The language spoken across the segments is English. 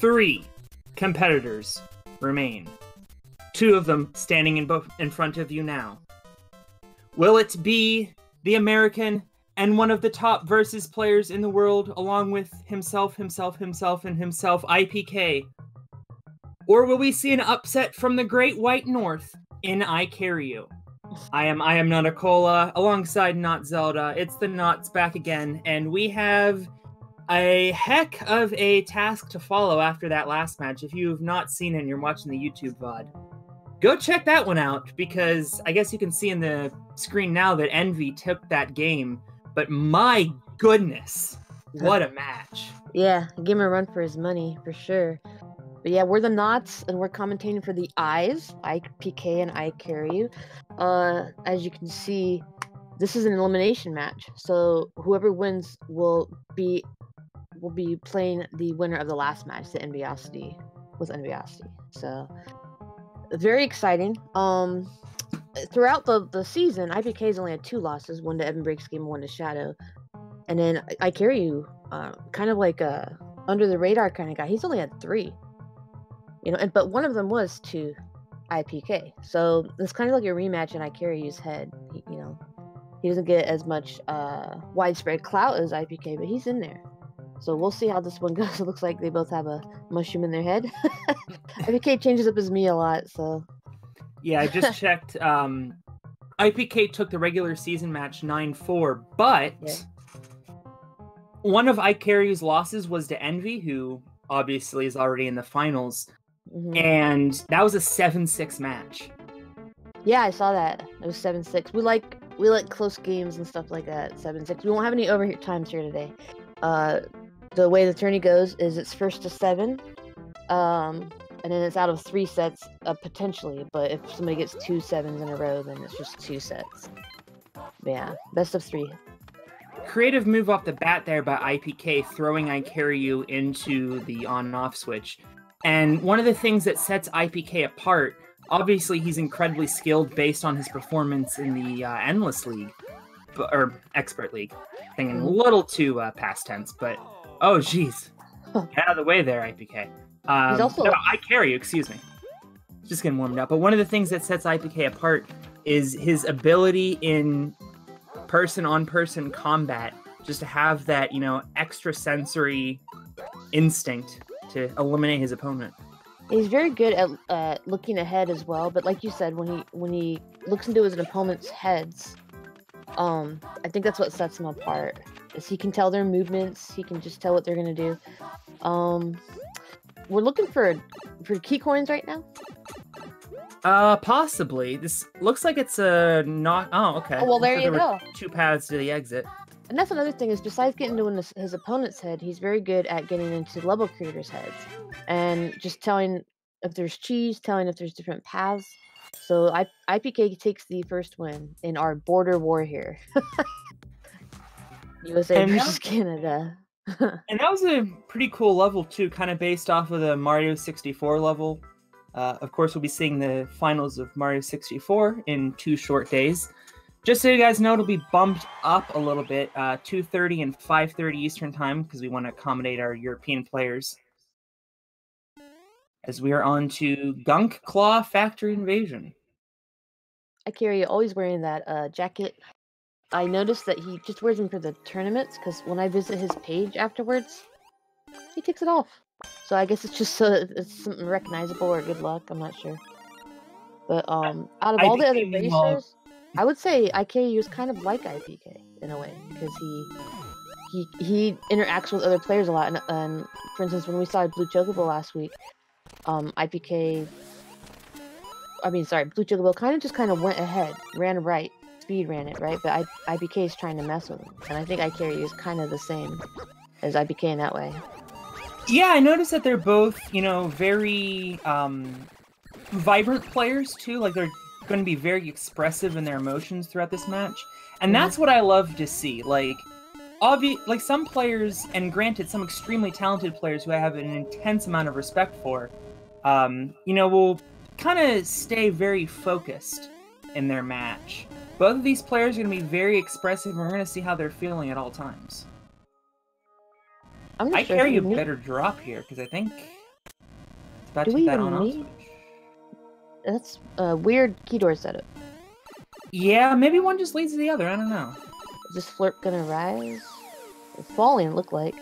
Three competitors remain. Two of them standing in front of you now. Will it be the American and one of the top versus players in the world, along with himself, and himself, IPK? Or will we see an upset from the Great White North in I Carry You? I am Notacola, alongside Not Zelda. It's the Knots back again, and we have a heck of a task to follow after that last match. If you've not seen it and you're watching the YouTube VOD, go check that one out, because I guess you can see in the screen now that Envy took that game, but my goodness, what a match. Yeah, give him a run for his money, for sure. But yeah, we're the Knots, and we're commentating for the Eyes, IPK and I Carry You. As you can see, this is an elimination match, so whoever wins will be playing the winner of the last match, the Enviosity, with Enviosity. So very exciting. Throughout the season, IPK's only had 2 losses, one to Evan Breaks Game, one to Shadow. And then I Carry You, kind of like a under the radar kind of guy. He's only had 3. But one of them was to IPK. So it's kind of like a rematch in I Carry You's head. He doesn't get as much widespread clout as IPK, but he's in there. So we'll see how this one goes. It looks like they both have a mushroom in their head. IPK changes up his me a lot, so. Yeah, I just checked. IPK took the regular season match 9-4, but one of I Carry You's losses was to Envy, who obviously is already in the finals. Mm-hmm. And that was a 7-6 match. Yeah, I saw that. It was 7-6. We like close games and stuff like that. 7-6. We won't have any overtimes here today. The way the tourney goes is it's first to 7, and then it's out of 3 sets potentially. But if somebody gets 2 7s in a row, then it's just 2 sets. Yeah, best of 3. Creative move off the bat there by IPK, throwing I Carry You into the on-off switch. And one of the things that sets IPK apart, obviously he's incredibly skilled based on his performance in the Endless League, or Expert League. Thinking a little too past tense, but oh jeez, get out of the way there, IPK. I Carry You, excuse me. Just getting warmed up. But one of the things that sets IPK apart is his ability in person-on-person combat, just to have that, extra sensory instinct to eliminate his opponent. He's very good at looking ahead as well, but like you said, when he looks into his opponent's heads, I think that's what sets him apart. Is he can tell their movements, he can just tell what they're gonna do. We're looking for key coins right now. Possibly. This looks like it's a not. Oh, okay. Oh, well, there you go. 2 paths to the exit. And that's another thing, is besides getting into his opponent's head, he's very good at getting into level creators' heads and just telling if there's cheese, telling if there's different paths. So IPK takes the first win in our border war here. USA versus Canada. And that was a pretty cool level too, kind of based off of the Mario 64 level. Of course, we'll be seeing the finals of Mario 64 in 2 short days. Just so you guys know, it'll be bumped up a little bit, 2:30 and 5:30 Eastern Time, because we want to accommodate our European players. As we are on to Gunk Claw Factory Invasion. I Carry You, always wearing that jacket. I noticed that he just wears them for the tournaments, because when I visit his page afterwards, he takes it off. So I guess it's just it's something recognizable or good luck. I'm not sure. But out of all the other racers, I would say I Carry You is kind of like IPK in a way, because he interacts with other players a lot. And for instance, when we saw Blue Chocobo last week, Blue Chocobo kind of went ahead, ran right, speed ran it right, but IPK is trying to mess with him, and I think I Carry You is kind of the same as IPK in that way. Yeah, I noticed that they're both, very vibrant players too. Like, they're going to be very expressive in their emotions throughout this match, and that's what I love to see. Like some players, and granted, some extremely talented players who I have an intense amount of respect for, will kind of stay very focused in their match. Both of these players are going to be very expressive, and we're going to see how they're feeling at all times. I Carry You better drop here, because I think About Do to we get that even on need? switch. That's a weird key door setup. Yeah, maybe one just leads to the other. I don't know. Is this Flurp gonna rise? It's falling, it looked like.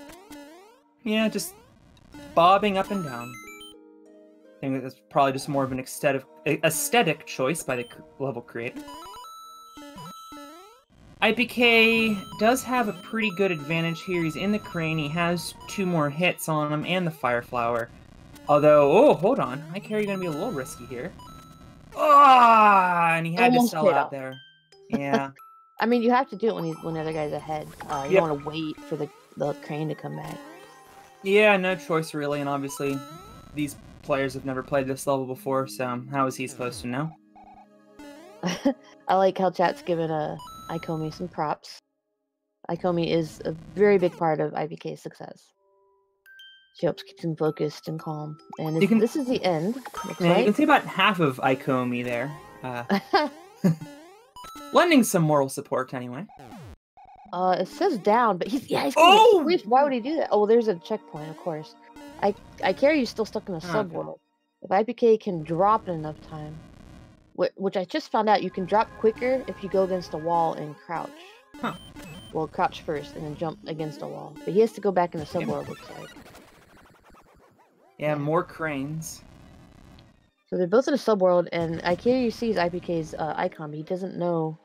Yeah, just bobbing up and down. I think that's probably just more of an aesthetic choice by the level creator. IPK does have a pretty good advantage here. He's in the crane. He has 2 more hits on him and the fire flower. Although, oh, hold on. ICarry gonna be a little risky here. Ah, and he had Almost to sell paid out off. there. Yeah. I mean, you have to do it when the other guy's ahead. You Yep. don't want to wait for the crane to come back. Yeah, no choice really, and obviously these players have never played this level before, so how is he supposed to know? I like how chat's given Ikomi some props. Ikomi is a very big part of IPK's success. She helps keep him focused and calm. And this is the end. Looks Yeah, like. you can see about half of Ikomi there. Lending some moral support anyway. It says down, but he's Oh! Why would he do that? Oh, well, there's a checkpoint, of course. ICarry is still stuck in a subworld. If IPK can drop in enough time, which I just found out, you can drop quicker if you go against a wall and crouch. Huh. Well, crouch first and then jump against a wall. But he has to go back in the subworld, looks like. Yeah, more cranes. So they're both in a subworld, and ICarry sees IPK's icon, but he doesn't know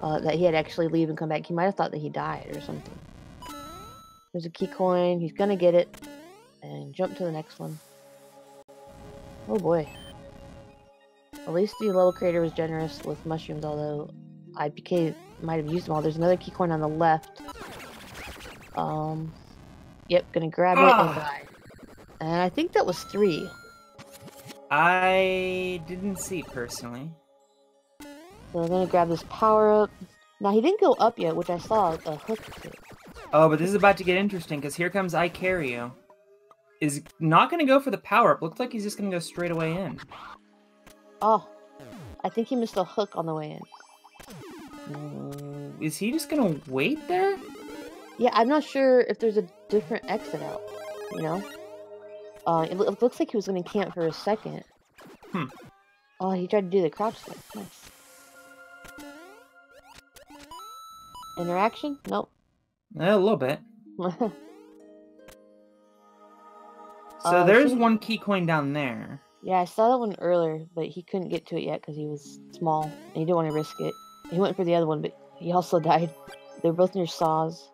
that he had actually leave and come back. He might have thought that he died or something. There's a key coin. He's gonna get it and jump to the next one. Oh boy. At least the level creator was generous with mushrooms, although IPK might have used them all. There's another key coin on the left. Yep, gonna grab it and die. And I think that was 3. I didn't see personally. So I'm gonna grab this power up. Now he didn't go up yet, which I saw a hook to. Oh, but this is about to get interesting because here comes ICarry. Is not gonna go for the power up. Looks like he's just gonna go straight away in. Oh, I think he missed a hook on the way in. Is he just gonna wait there? Yeah, I'm not sure if there's a different exit out. You know. It looks like he was gonna camp for a second. Oh, he tried to do the crouch step. Nice. Interaction? Nope. A little bit. So there's one key coin down there. Yeah, I saw that one earlier, but he couldn't get to it yet because he was small and he didn't want to risk it. He went for the other one, but he also died. They're both near saws.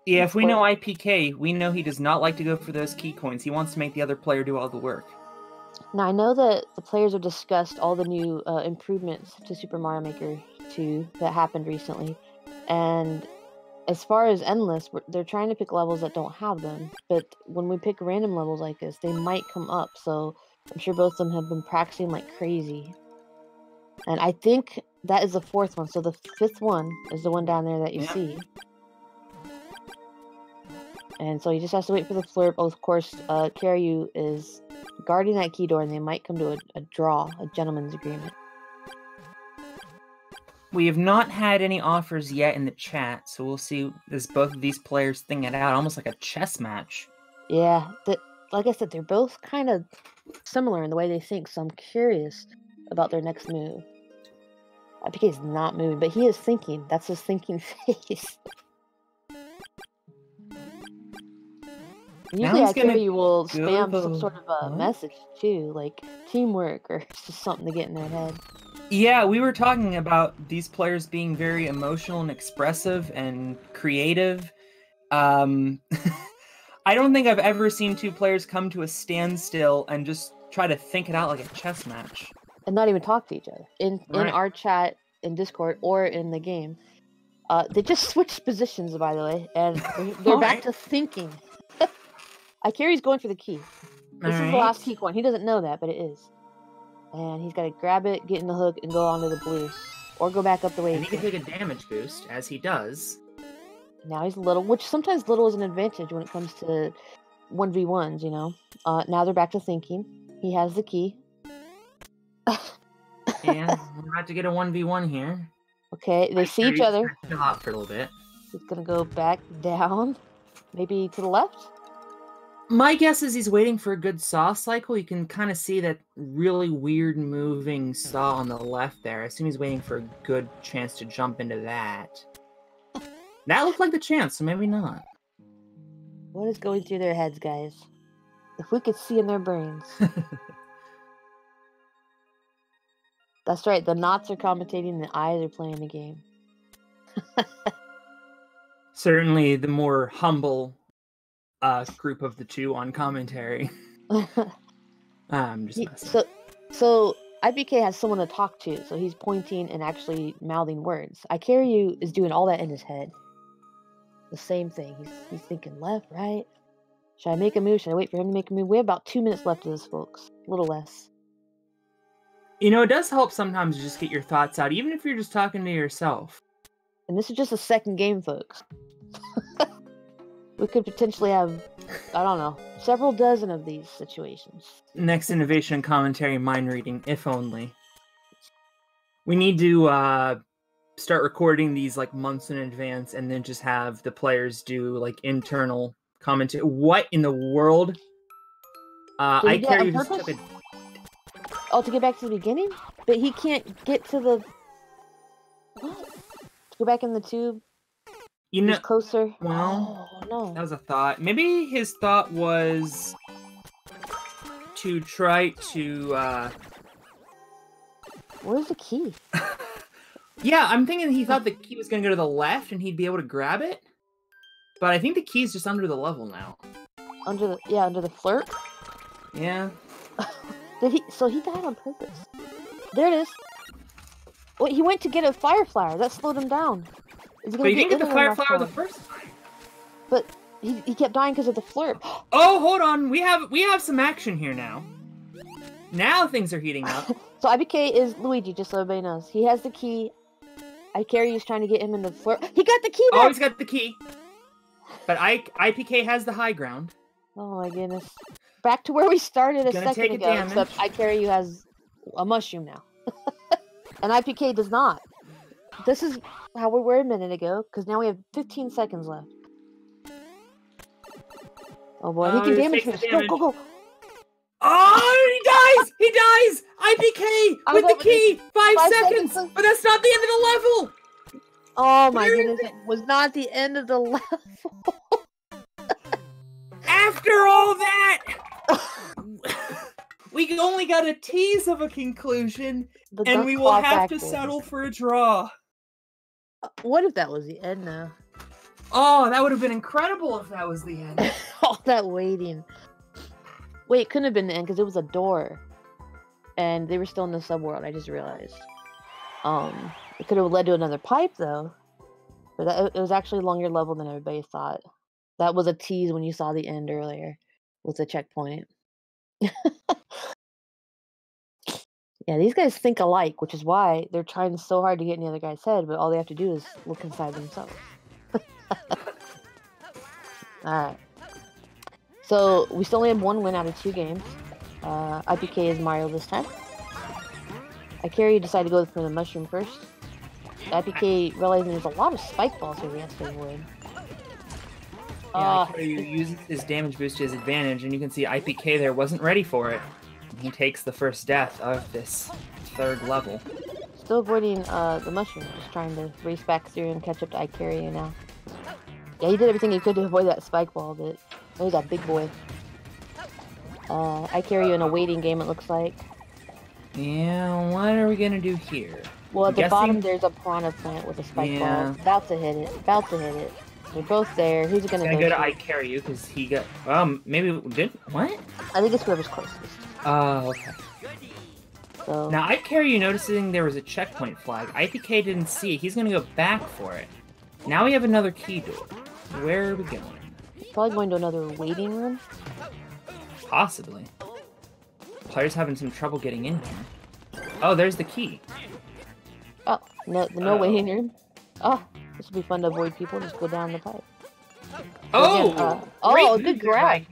Yeah, if we know IPK, we know he does not like to go for those key coins. He wants to make the other player do all the work. Now, I know that the players have discussed all the new improvements to Super Mario Maker 2 that happened recently. And as far as Endless, they're trying to pick levels that don't have them. But when we pick random levels like this, they might come up. So I'm sure both of them have been practicing like crazy. And I think that is the 4th one. So the 5th one is the one down there that you see. And so he just has to wait for the Flurp. Of course, Karyu is guarding that key door, and they might come to a draw, a gentleman's agreement. We have not had any offers yet in the chat, so we'll see as both of these players think it out, almost like a chess match. Yeah, like I said, they're both kind of similar in the way they think, so I'm curious about their next move. IPK is not moving, but he is thinking. That's his thinking face. Usually ICarry will spam some sort of a message too, like teamwork or just something to get in their head. Yeah, we were talking about these players being very emotional and expressive and creative. I don't think I've ever seen 2 players come to a standstill and just try to think it out like a chess match. And not even talk to each other. In our chat, in Discord, or in the game. They just switched positions, by the way, and they're back to thinking. ICarry's going for the key. This is the last key coin. He doesn't know that, but it is. And he's got to grab it, get in the hook, and go onto the blue. Or go back up the way and he can take a damage boost, as he does. Now he's little, which sometimes little is an advantage when it comes to 1v1s, you know? Now they're back to thinking. He has the key. Yeah, we're about to get a 1v1 here. Okay, they see each other. Chill out for a little bit. He's gonna go back down. Maybe to the left? My guess is he's waiting for a good saw cycle. You can kind of see that really weird moving saw on the left there. I assume he's waiting for a good chance to jump into that. That looked like the chance, so maybe not. What is going through their heads, guys? If we could see in their brains. That's right, the knots are commentating, the eyes are playing the game. Certainly the more humble group of the two on commentary. I'm just messing. So IPK has someone to talk to, so he's pointing and actually mouthing words. Icaryu is doing all that in his head. The same thing. He's thinking left, right. Should I make a move? Should I wait for him to make a move? We have about 2 minutes left of this, folks. A little less. You know, it does help sometimes to just get your thoughts out, even if you're just talking to yourself. And this is just a second game, folks. We could potentially have, I don't know, several dozen of these situations. Next innovation in commentary, mind reading, if only. We need to start recording these like months in advance and then just have the players do like internal commentary. What in the world? Icaryu just took a... Oh, to get back to the beginning? But he can't get to the... What? To go back in the tube? You know, he's closer. Well, oh, no. That was a thought. Maybe his thought was to try to... Where's the key? Yeah, I'm thinking he thought the key was going to go to the left and he'd be able to grab it. But I think the key's just under the level now. Under the flirt? Yeah. So he died on purpose. There it is. Wait, he went to get a fire flower. That slowed him down. But he didn't get the fire flower the first time. But he kept dying because of the flirt. Oh, hold on. We have some action here now. Now things are heating up. So IBK is Luigi, just so everybody knows. He has the key. Icaryu is trying to get him in the flirt. He got the key back! Oh, he's got the key. But IPK has the high ground. Oh my goodness. Back to where we started a second ago, except Icaryu has a mushroom now. And IPK does not. This is how we were a minute ago, because now we have 15 seconds left. Oh boy, he can damage us. Go. Oh, he dies! He dies! IPK with the key! 5 seconds! But that's not the end of the level! Oh my goodness, it was not the end of the level. After all that, we only got a tease of a conclusion, and we will have to settle for a draw. What if that was the end now? Oh, that would have been incredible if that was the end. All that waiting. Wait, it couldn't have been the end because it was a door. And they were still in the subworld, I just realized. It could have led to another pipe, though. But it was actually a longer level than everybody thought. That was a tease when you saw the end earlier with the checkpoint. Yeah, these guys think alike, which is why they're trying so hard to get in the other guy's head, but all they have to do is look inside themselves. Alright. So, we still only have 1 win out of 2 games. IPK is Mario this time. Icaryu decided to go for the mushroom first. IPK realizing there's a lot of spike balls here he has to avoid. Yeah, Icaryu uses his damage boost to his advantage, and you can see IPK there wasn't ready for it. He takes the first death of this 3rd level. Still avoiding the mushroom, just trying to race back through and catch up to Icaryu now. Yeah, he did everything he could to avoid that spike ball, but he's a big boy. Icaryu in a waiting game, it looks like. Yeah, what are we gonna do here? Well, at the bottom there's a piranha plant with a spike ball. About to hit it. They're both there. Who's it gonna go to? Icaryu, because he got... maybe... What? I think it's whoever's closest. Oh, okay. So... Now, Icaryu noticing there was a checkpoint flag. IPK didn't see it. He's gonna go back for it. Now we have another key door. Where are we going? Probably going to another waiting room. Possibly. Players having some trouble getting in here. Oh, there's the key. Oh, no waiting room. Oh, this will be fun to avoid people. Just go down the pipe. Oh! Good grab.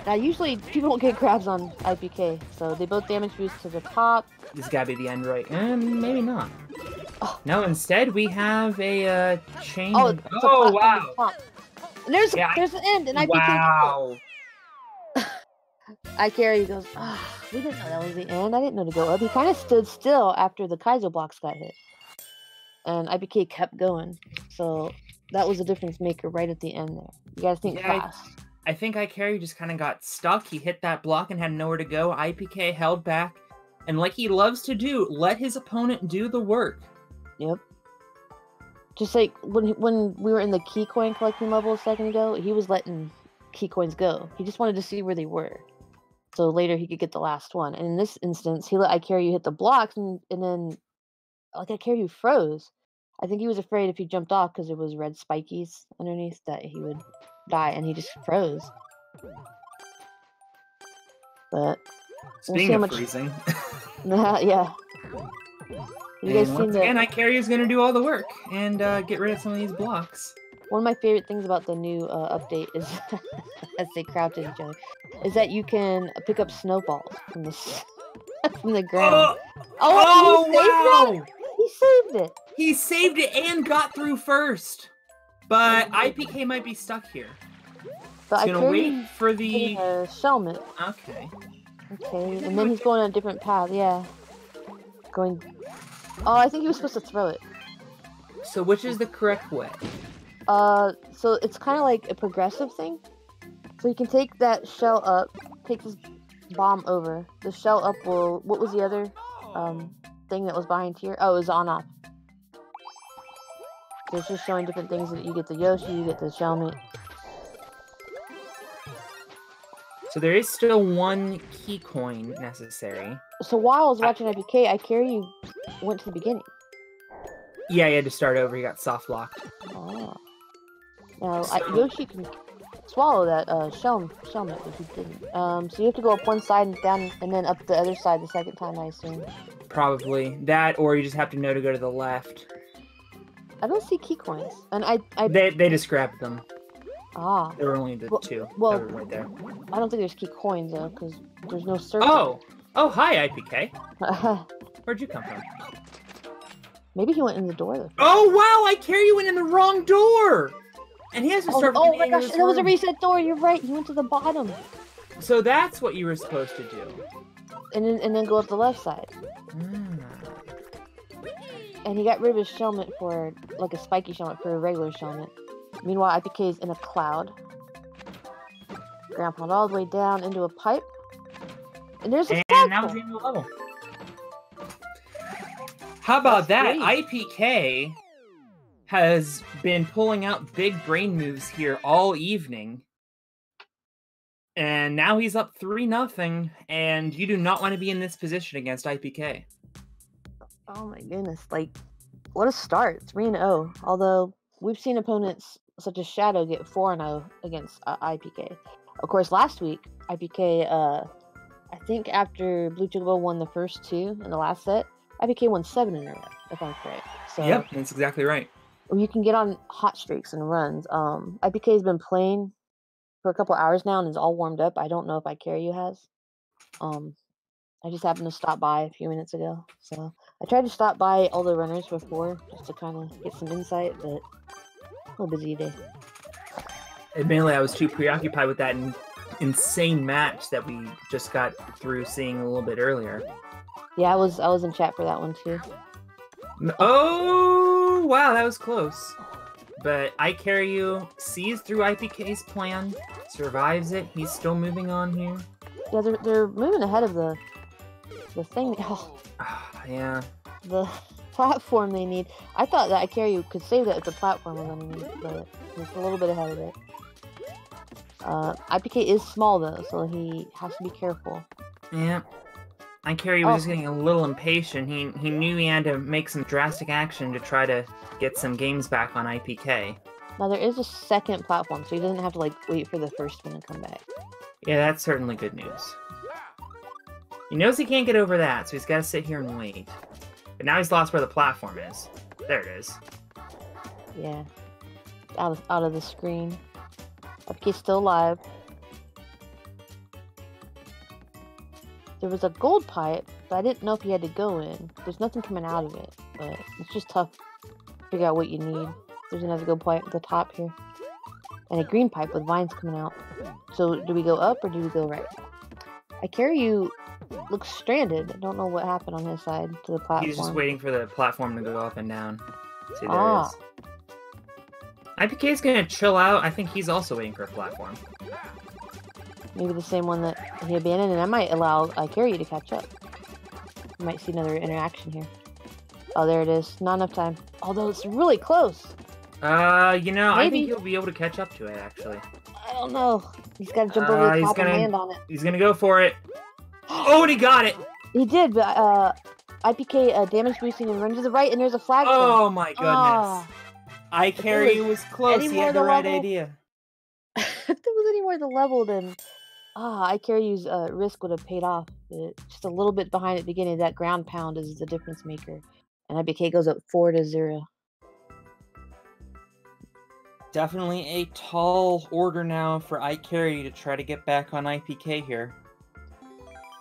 Now, usually people don't get grabs on IPK, so they both damage boost to the top. This gotta be the end, right? Maybe not. Oh. No, instead we have a chain. Oh, wow! There's the end, and IPK. Wow! Icarus goes, we didn't know that was the end. I didn't know to go up. He kind of stood still after the Kaizo blocks got hit. And IPK kept going. So that was a difference maker right at the end there. You gotta think fast. I think Icarus just kind of got stuck. He hit that block and had nowhere to go. IPK held back. And like he loves to do, let his opponent do the work. Yep. Just like when we were in the key coin collecting level a second ago, he was letting key coins go. He just wanted to see where they were. So later he could get the last one. And in this instance, he let Icarus hit the blocks and then like Icarus froze. I think he was afraid if he jumped off because there was red spikies underneath that he would die, and he just froze. But speaking of freezing. Yeah. You guys once again, Icarus is going to do all the work and get rid of some of these blocks. One of my favorite things about the new update is, as they crouch at each other, is that you can pick up snowballs from the from the ground. Wow! He saved it. He saved it and got through first. But IPK might be stuck here. But he's gonna wait for the Shelmet. Okay. Okay, and then he's going on a different path. Yeah. Going. Oh, I think he was supposed to throw it. So which is the correct way? So it's kind of like a progressive thing. So you can take that shell up, take this bomb over. The shell up will. What was the other thing that was behind here? Oh, it was on off. So it's just showing different things that you get the Yoshi, you get the Shelmet. So there is still one key coin necessary. So while I was watching IPK, Icarus went to the beginning. Yeah, he had to start over. He got soft locked. Oh. Now Yoshi can swallow that Shelmet, but he didn't. So you have to go up one side and down, and then up the other side the second time, I assume. Probably that, or you just have to know to go to the left. I don't see key coins, and They just grabbed them. Ah. There were only the two. Well, that were right there. I don't think there's key coins though, because there's no circle. Oh, hi IPK. Where'd you come from? Maybe he went in the door though. Oh wow! Icarus went in the wrong door, and he has to start. Oh my gosh! That was a reset door. You're right. He went to the bottom. So that's what you were supposed to do. And then go up the left side. And he got rid of his Shelmet for like a spiky Shelmet for a regular Shelmet. Meanwhile, IPK is in a cloud. Ground pound all the way down into a pipe. And there's a And now he's in the level. How about that? IPK has been pulling out big brain moves here all evening. And now he's up 3-0, and you do not want to be in this position against IPK. Oh my goodness, like, what a start. 3-0. Although, we've seen opponents such as Shadow get 4-0 against IPK. Of course, last week, IPK, I think after Blue Chocobo won the first two in the last set, IPK won 7 in a row, if I'm correct. So, yep, that's exactly right. You can get on hot streaks and runs. IPK has been playing for a couple hours now and is all warmed up. I don't know if Icarus has. I just happened to stop by a few minutes ago. So I tried to stop by all the runners before just to kind of get some insight, but a little busy day. Admittedly, I was too preoccupied with that insane match that we just got through seeing a little bit earlier. Yeah, I was in chat for that one too. Oh, wow, that was close. But Icarus sees through IPK's plan, survives it. He's still moving on here. Yeah, they're moving ahead of the thing. Oh, yeah. The platform they need. I thought that Icarus could save that if the platform was underneath, but he's a little bit ahead of it. IPK is small though, so he has to be careful. Yeah. Icarus was just getting a little impatient. He knew he had to make some drastic action to try to get some games back on IPK. Now there is a second platform, so he doesn't have to like wait for the first one to come back. Yeah, that's certainly good news. He knows he can't get over that, so he's got to sit here and wait. But now he's lost where the platform is. There it is. Yeah. Out of the screen. IPK's still alive. There was a gold pipe, but I didn't know if you had to go in. There's nothing coming out of it, but it's just tough to figure out what you need. There's another gold pipe at the top here. And a green pipe with vines coming out. So do we go up or do we go right? I carry you looks stranded. I don't know what happened on his side to the platform. He's just waiting for the platform to go up and down. See, there Ah. it is. IPK's gonna chill out. I think he's also waiting for a platform. Maybe the same one that he abandoned, and I might allow Carry to catch up. You might see another interaction here. Oh, there it is. Not enough time. Although it's really close. I Maybe. think he'll be able to catch up to it, actually. I don't know. He's got to jump over the top and land on it. He's gonna go for it. Oh, and he got it! He did, but IPK damage boosting and run to the right, and there's a flag. Oh my goodness. Ah. iCarry was close. any He more had the the right level- idea. If there was any more the level, then iCarry's risk would have paid off. But just a little bit behind at the beginning. That ground pound is the difference maker, and IPK goes up 4-0. Definitely a tall order now for iCarry to try to get back on IPK here.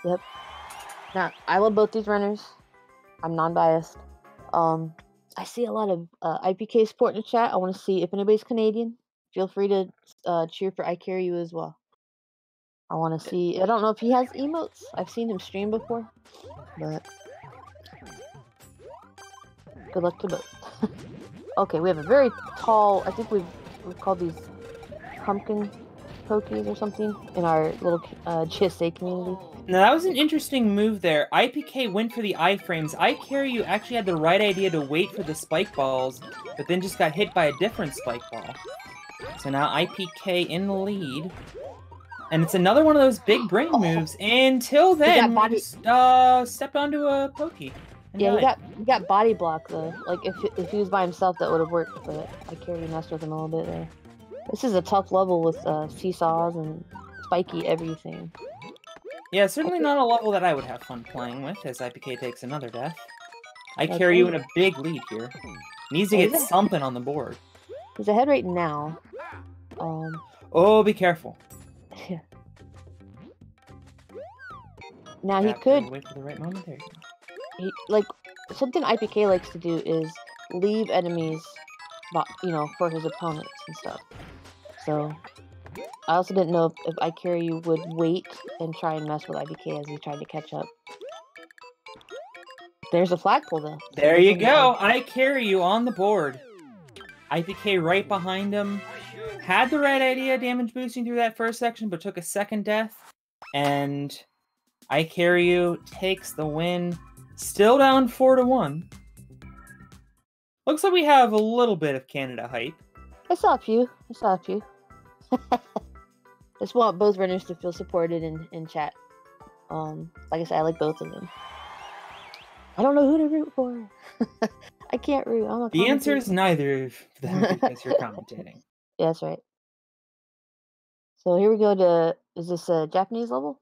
Yep. Now, I love both these runners. I'm non-biased. I see a lot of IPK support in the chat. I want to see if anybody's Canadian. Feel free to cheer for iCarry as well. I want to see. I don't know if he has emotes. I've seen him stream before, but good luck to both. Okay, we have a very tall. I think we've called these pumpkin pokies or something in our little GSA community. Now, that was an interesting move there. IPK went for the iframes. iCarry actually had the right idea to wait for the spike balls, but then just got hit by a different spike ball. So now IPK in the lead. And it's another one of those big brain moves. Until then, body- stepped onto a pokey. and Yeah, died. he got body block though. Like if he was by himself, that would have worked. But iCarry messed with him a little bit there. This is a tough level with seesaws and spiky everything. Yeah, certainly not a level that I would have fun playing with, as IPK takes another death. iCarry in a big lead here. Needs to get something on the board. He's ahead right now. Oh, be careful. Yeah. Now he Have to could, wait for the right moment. There you go. like something IPK likes to do is leave enemies, for his opponents and stuff. So I also didn't know if iCarry would wait and try and mess with IPK as he tried to catch up. There's a flagpole though. There you go. iCarry on the board. IPK right behind him. Had the right idea, damage boosting through that first section, but took a second death. And iCarry takes the win. Still down 4-1. Looks like we have a little bit of Canada hype. I saw a few. Just want both runners to feel supported in chat. Like I said, I like both of them. I don't know who to root for. I can't root. I'm a The answer is neither of them because you're commentating. Yeah, that's right. So here we go to, is this a Japanese level?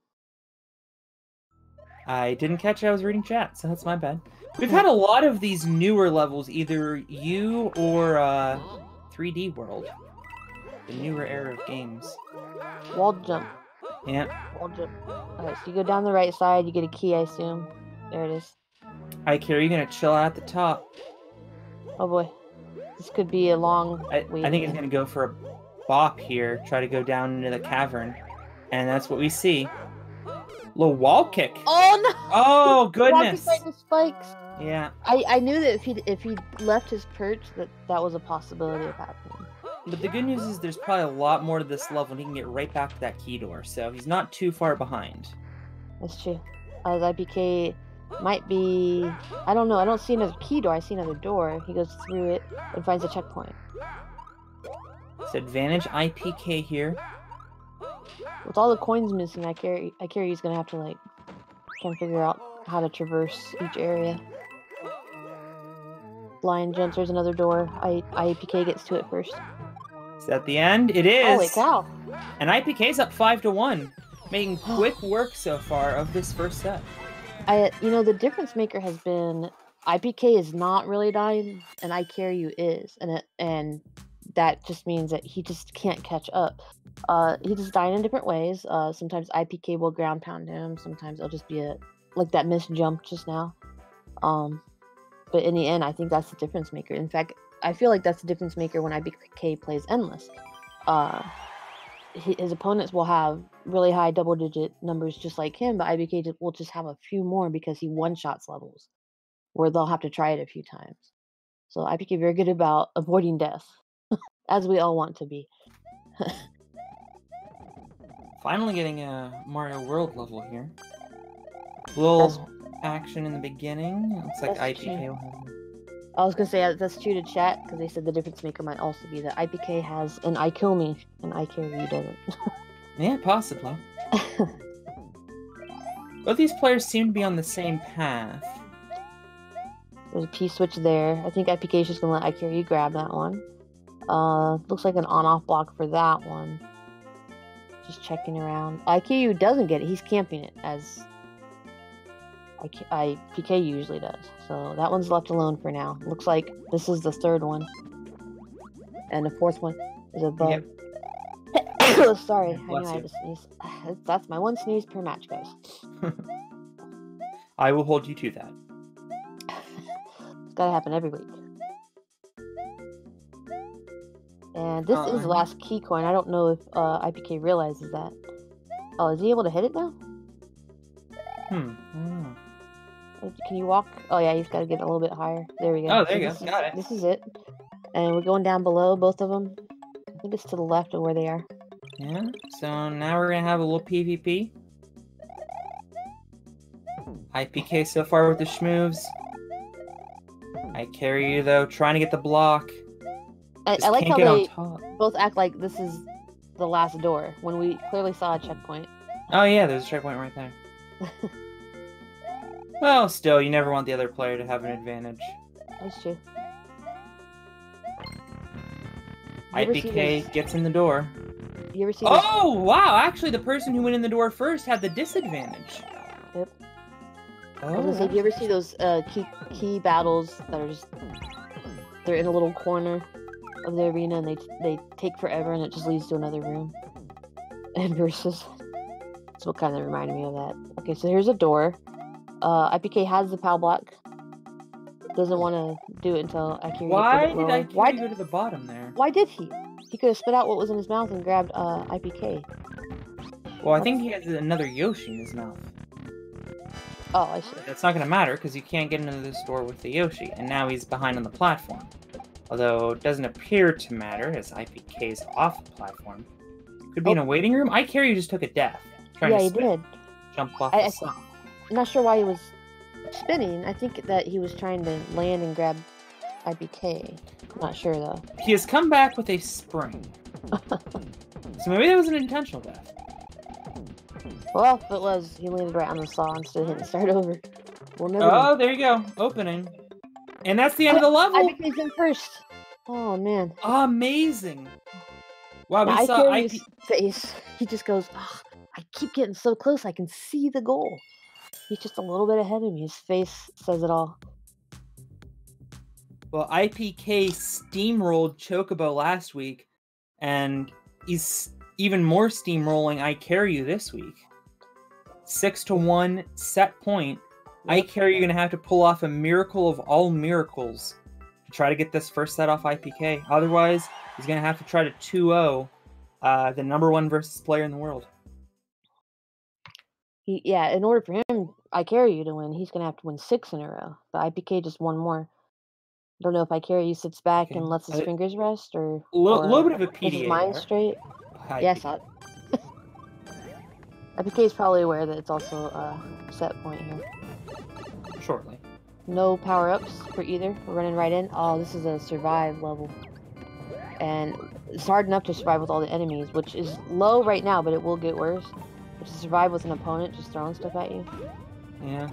I didn't catch it. I was reading chat, so that's my bad. We've had a lot of these newer levels, either U or 3D World. The newer era of games. Wall jump. Yeah. Wall jump. Alright, so you go down the right side, you get a key, I assume. There it is. iCarry, you're gonna chill out at the top. Oh boy. This could be a long wait. I think he's gonna go for a bop here, try to go down into the cavern. And that's what we see. Little wall kick. Oh no! Oh goodness. Walking the spikes. Yeah. I knew that if he left his perch, that was a possibility of happening. But the good news is there's probably a lot more to this level and he can get right back to that key door, so he's not too far behind. That's true. IPK might be, I don't know, I don't see another key door, I see another door. He goes through it and finds a checkpoint. It's advantage IPK here. With all the coins missing, iCarry is gonna have to try and figure out how to traverse each area. Blind jumps, there's another door. IPK gets to it first. Is that the end? It is! Holy cow! And IPK's up 5-1, making quick work so far of this first set. The difference maker has been IPK is not really dying, and iCarry is, and that just means that he just can't catch up. He just dying in different ways. Sometimes IPK will ground pound him. Sometimes it'll just be like that missed jump just now. But in the end, I think that's the difference maker. In fact, I feel like that's the difference maker when IPK plays Endless. His opponents will have really high double-digit numbers just like him, but IBK will just have a few more because he one-shots levels, where they'll have to try it a few times. So IPK very good about avoiding death, as we all want to be. Finally getting a Mario World level here. Little action in the beginning. It looks like IPK will have it. I was gonna say that's true to chat because they said the difference maker might also be that IPK has an I kill me and I carry you doesn't. Yeah, possibly. Both these players seem to be on the same path. There's a P switch there. I think IPK is just gonna let I carry you grab that one. Looks like an on-off block for that one. Just checking around. IKU doesn't get it. He's camping it as IPK usually does. So that one's left alone for now. Looks like this is the third one. And the fourth one is above. Yep. Sorry, Yeah, I knew I had to sneeze. That's my one sneeze per match, guys. I will hold you to that. It's gotta happen every week. And this is the last key coin. I don't know if IPK realizes that. Oh, is he able to hit it now? I don't know. Can you walk? Oh yeah, he's got to get a little bit higher. There we go. Oh, there you go. Got it. This is it. And we're going down below, both of them. I think it's to the left of where they are. Yeah, so now we're gonna have a little PvP. IPK so far with the schmoves. I carry you though, trying to get the block. I like how they both act like this is the last door, when we clearly saw a checkpoint. Oh yeah, there's a checkpoint right there. Well, still, you never want the other player to have an advantage. That's true. IPK gets in the door. You ever see Oh, wow! Actually, the person who went in the door first had the disadvantage. Yep. Oh, I was gonna say, do you ever see those key battles that are just... They're in a little corner of the arena and they take forever and it just leads to another room. And versus... That's what kind of reminded me of that. Okay, so here's a door. IPK has the POW block. Doesn't want to do it until I carry Why it. did IPK go to the bottom there? Why did he? He could have spit out what was in his mouth and grabbed IPK. Well, I think he has another Yoshi in his mouth. Oh, I see. That's not going to matter because you can't get into the store with the Yoshi, and now he's behind on the platform. Although it doesn't appear to matter as IPK's off the platform. Could be in a waiting room. I carry just took a death. Yeah, he did. Jump off the side. I'm not sure why he was spinning. I think that he was trying to land and grab IPK. I'm not sure though. He has come back with a spring. So maybe that was an intentional death. Well, if it was, he landed right on the saw instead of hitting start over. We'll never Oh, there you go. Opening. And that's the end of the level. IPK's in first. Oh, man. Amazing. Wow, Now, we saw his face. He just goes, oh, I keep getting so close, I can see the goal. He's just a little bit ahead of me. His face says it all. Well, IPK steamrolled Chocobo last week, and he's even more steamrolling I Carry You this week. 6-1 set point. I Carry You going to have to pull off a miracle of all miracles to try to get this first set off IPK. Otherwise, he's going to have to try to 2-0 the #1 versus player in the world. Yeah, in order for him, I Carry You to win, he's going to have to win 6 in a row. But IPK just one more. Don't know if I Carry You sits back and lets his fingers rest, or a little bit of a gets his PDA mind there. straight. Yeah, I saw it. IPK is probably aware that it's also a set point here. Shortly. No power-ups for either. We're running right in. Oh, this is a survive level. And it's hard enough to survive with all the enemies, which is low right now, but it will get worse. But to survive with an opponent just throwing stuff at you. Yeah.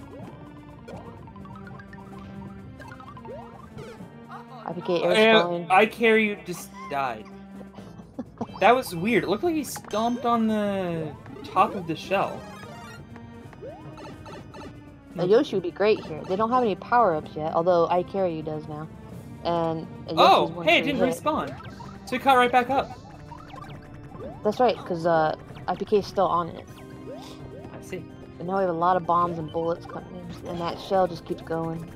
IPK air I Carry You just died. That was weird. It looked like he stomped on the top of the shell. Yoshi would be great here. They don't have any power-ups yet, although I Carry You does now. And hey, it didn't respawn. So it caught right back up. That's right, because IPK is still on it. I see. And now we have a lot of bombs and bullets coming in, and that shell just keeps going.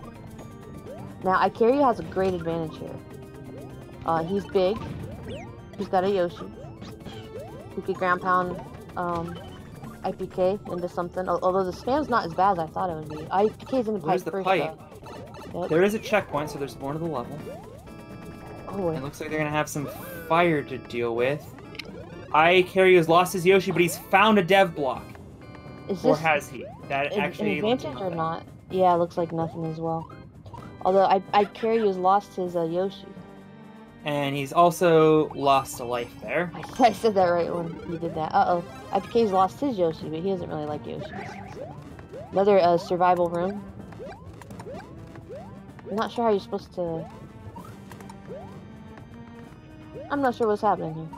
Now, I Carry You has a great advantage here. He's big. He's got a Yoshi. He could ground pound IPK into something. Although the spam's not as bad as I thought it would be. IPK's in the pipe Where's the first. pipe? Yep. There is a checkpoint, so there's more to the level. Oh, It looks like they're gonna have some fire to deal with. Icarus has lost his Yoshi, but he's found a dev block. is Or this has he? That an actually looks advantage or nothing. not? Yeah, it looks like nothing as well. Although Icarus has lost his Yoshi. And he's also lost a life there. I said that right when you did that. Uh-oh. IPK's lost his Yoshi, but he doesn't really like Yoshis. Another survival room. I'm not sure how you're supposed to... I'm not sure what's happening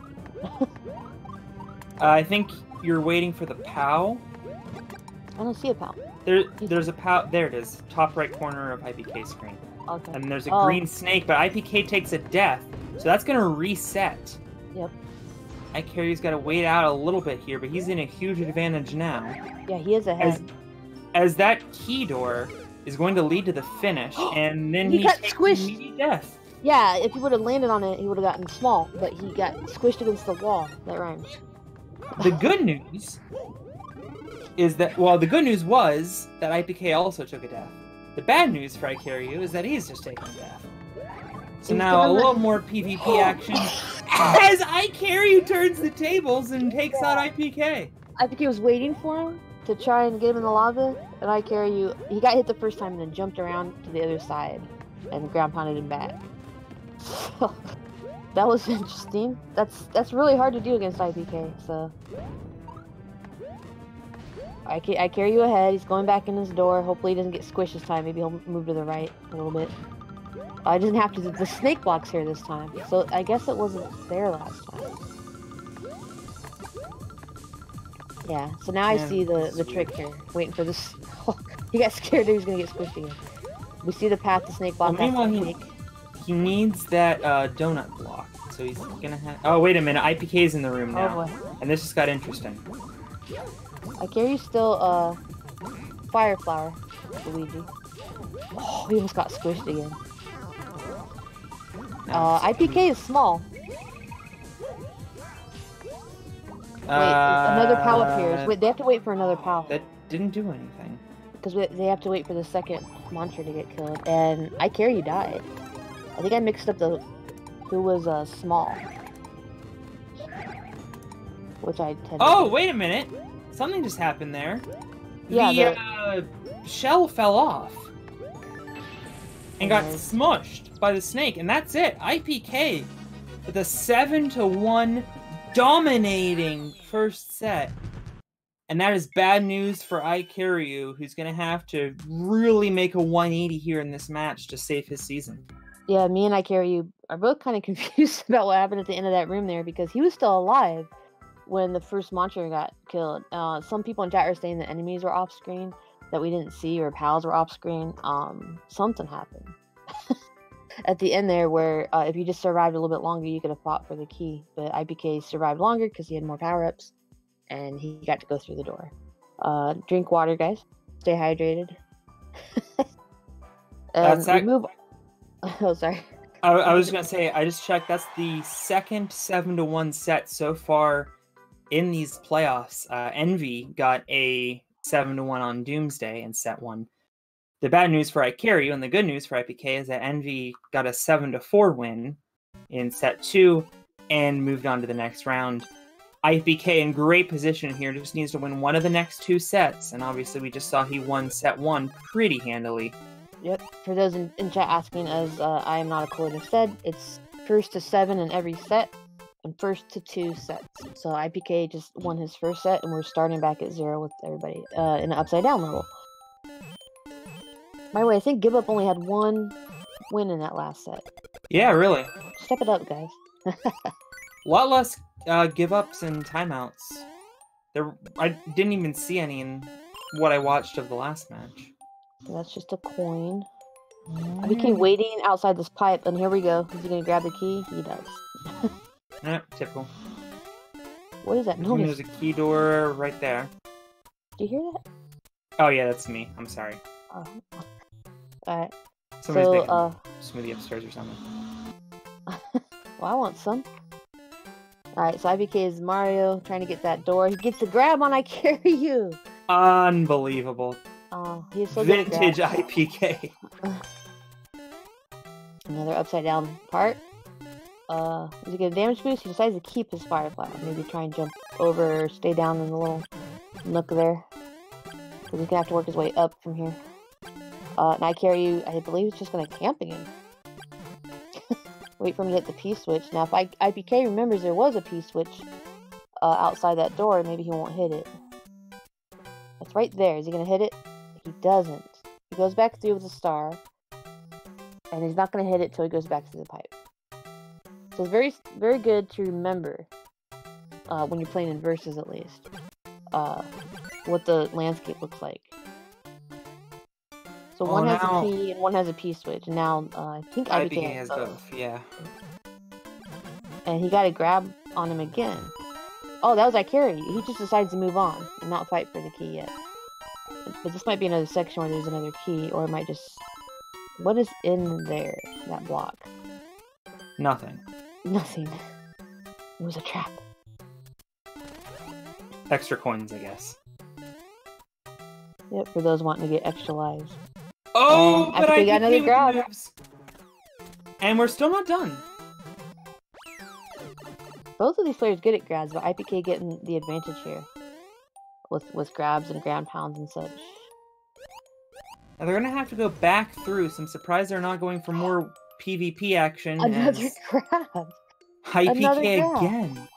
here. I think you're waiting for the POW. I don't see a pal. There's a POW. There it is. Top right corner of IPK screen. Okay. And there's a Oh. green snake, but IPK takes a death. So that's going to reset. Yep. Icarus got to wait out a little bit here, but he's in a huge advantage now. Yeah, he is ahead. As that key door is going to lead to the finish, and then He he got takes squished. immediate death. Yeah, if he would have landed on it, he would have gotten small, but he got squished against the wall. That rhymes. The good news is that, well, the good news was that IPK also took a death. The bad news for Icarus is that he's just taking a death. So He's now a gonna little let- more PvP action as Icarus turns the tables and takes out IPK. IPK was waiting for him to try and get him in the lava, and Icarus, he got hit the first time and then jumped around to the other side, and ground pounded him back. So, that was interesting. That's really hard to do against IPK, so... Icarus ahead, he's going back in his door, hopefully he doesn't get squished this time, maybe he'll move to the right a little bit. I didn't have to, the snake block's here this time, so I guess it wasn't there last time. Yeah, so now I Yeah, see the trick here, waiting for this. He got scared that he was gonna get squished again. We see the path to snake block. Well, meanwhile, that's the he- snake. He needs that donut block, so he's gonna have... Oh, wait a minute, IPK's in the room now. Oh boy. And this just got interesting. Icarus still, fire flower, Luigi. Oh, he almost got squished again. IPK is small. Wait, another POW appears. Wait, they have to wait for another POW. That didn't do anything. Because they have to wait for the second monster to get killed. And Icarus died. I think I mixed up who was, small. Which I tend Oh, to do. wait a minute! Something just happened there. Yeah, The shell fell off. And got Mhm. smushed by the snake, and that's it. IPK with a 7-1 dominating first set. And that is bad news for Icarus, who's going to have to really make a 180 here in this match to save his season. Yeah, me and Icarus are both kind of confused about what happened at the end of that room there because he was still alive when the first monster got killed. Some people in chat are saying the enemies were off screen that we didn't see, or pals were off screen. Something happened at the end there where if you just survived a little bit longer, you could have fought for the key. But IPK survived longer because he had more power-ups, and he got to go through the door. Drink water, guys. Stay hydrated. That's we move. Oh, sorry. I was going to say, I just checked, that's the second 7-1 set so far in these playoffs. Envy got a 7-1 on Doomsday in set 1. The bad news for Icarus and the good news for IPK is that Envy got a 7-4 win in set 2 and moved on to the next round. IPK in great position here, just needs to win one of the next 2 sets, and obviously we just saw he won set 1 pretty handily. Yep. For those in chat asking, as I am not a coder said, it's 1st to 7 in every set, and 1st to 2 sets. So IPK just won his first set, and we're starting back at 0 with everybody in an upside down level. By the way, I think Give Up only had 1 win in that last set. Yeah, really. Step it up, guys. A lot less give-ups and timeouts. I didn't even see any in what I watched of the last match. So that's just a coin. IPK waiting outside this pipe, and here we go. Is he gonna grab the key? He does. Typical. What is that noise? There's a key door right there. Do you hear that? Oh yeah, that's me. I'm sorry. Oh. Alright. Somebody's So, making a smoothie upstairs or something. well, I want some. Alright, so IPK is Mario trying to get that door. He gets a grab on I Carry You! Unbelievable. Oh, he's so good at Vintage grabs. IPK. Another upside down part. Does he get a damage boost? He decides to keep his fire flower. Maybe try and jump over or stay down in the little nook there. Because he's gonna have to work his way up from here. And I Carry You, I believe it's just gonna camp again. Wait for him to hit the P-switch. Now if IPK remembers there was a P-switch outside that door, maybe he won't hit it. It's right there. Is he gonna hit it? He doesn't. He goes back through with a star. And he's not gonna hit it till he goes back through the pipe. So it's very, very good to remember, when you're playing in versus at least, what the landscape looks like. So one has a P and one has a P switch, and now I think IPK has both. Yeah. And he got a grab on him again. Oh, that was I Carry. He just decides to move on and not fight for the key yet. But this might be another section where there's another key, or it might just... What is in there, that block? Nothing. Nothing. It was a trap. Extra coins, I guess. Yep, for those wanting to get extra lives. Oh, but I got another grab. And we're still not done. Both of these players good at grabs, but IPK getting the advantage here. With grabs and ground pounds and such. Now they're gonna have to go back through, so I'm surprised they're not going for more PvP action. Another grab! IPK again.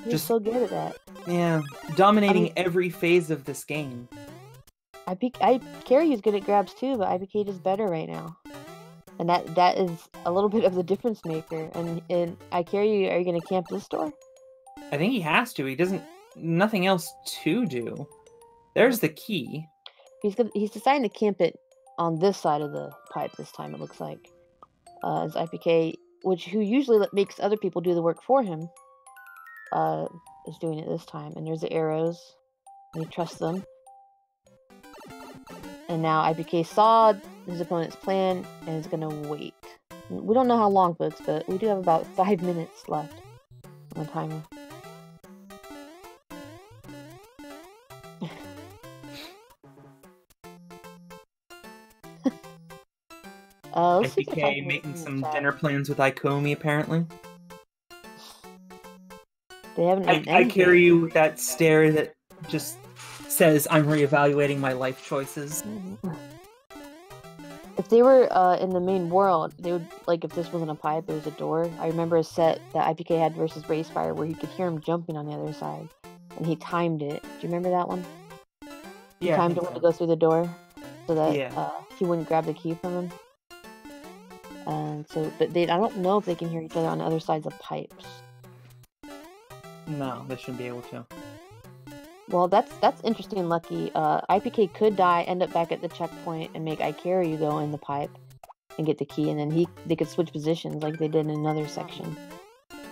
You're so good at that. Yeah, dominating every phase of this game. I Carry is good at grabs too, but IPK is better right now. And that is a little bit of the difference maker. And I Carry You, are you going to camp this door? I think he has to. He doesn't... Nothing else to do. There's the key. He's deciding to camp it on this side of the pipe this time, it looks like. As IPK, who usually makes other people do the work for him, is doing it this time. And there's the arrows. And he trusts them. And now IPK saw his opponent's plan and is gonna wait. We don't know how long, folks, but we do have about 5 minutes left on the timer. IPK making some dinner plans with Ikomi, apparently. They haven't. I Carry You with that stare that just says, I'm reevaluating my life choices. If they were in the main world, they would, like, if this wasn't a pipe, it was a door. I remember a set that IPK had versus Bracefire where you could hear him jumping on the other side. And he timed it. Do you remember that one? He timed it to go through the door so that he wouldn't grab the key from him. And so, but I don't know if they can hear each other on the other sides of pipes. No, they shouldn't be able to. Well, that's interesting and lucky. IPK could die, end up back at the checkpoint, and make I Carry You go in the pipe and get the key, and then they could switch positions like they did in another section.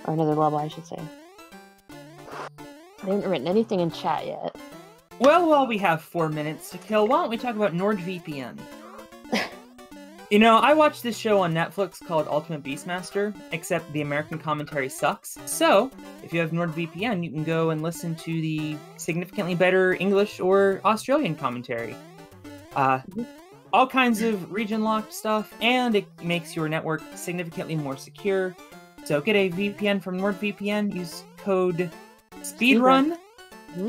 Or another level, I should say. They haven't written anything in chat yet. Well, while we have 4 minutes to kill, why don't we talk about NordVPN? You know, I watched this show on Netflix called Ultimate Beastmaster, except the American commentary sucks. So, if you have NordVPN, you can go and listen to the significantly better English or Australian commentary. All kinds of region-locked stuff, and it makes your network significantly more secure. So get a VPN from NordVPN, use code SPEEDRUN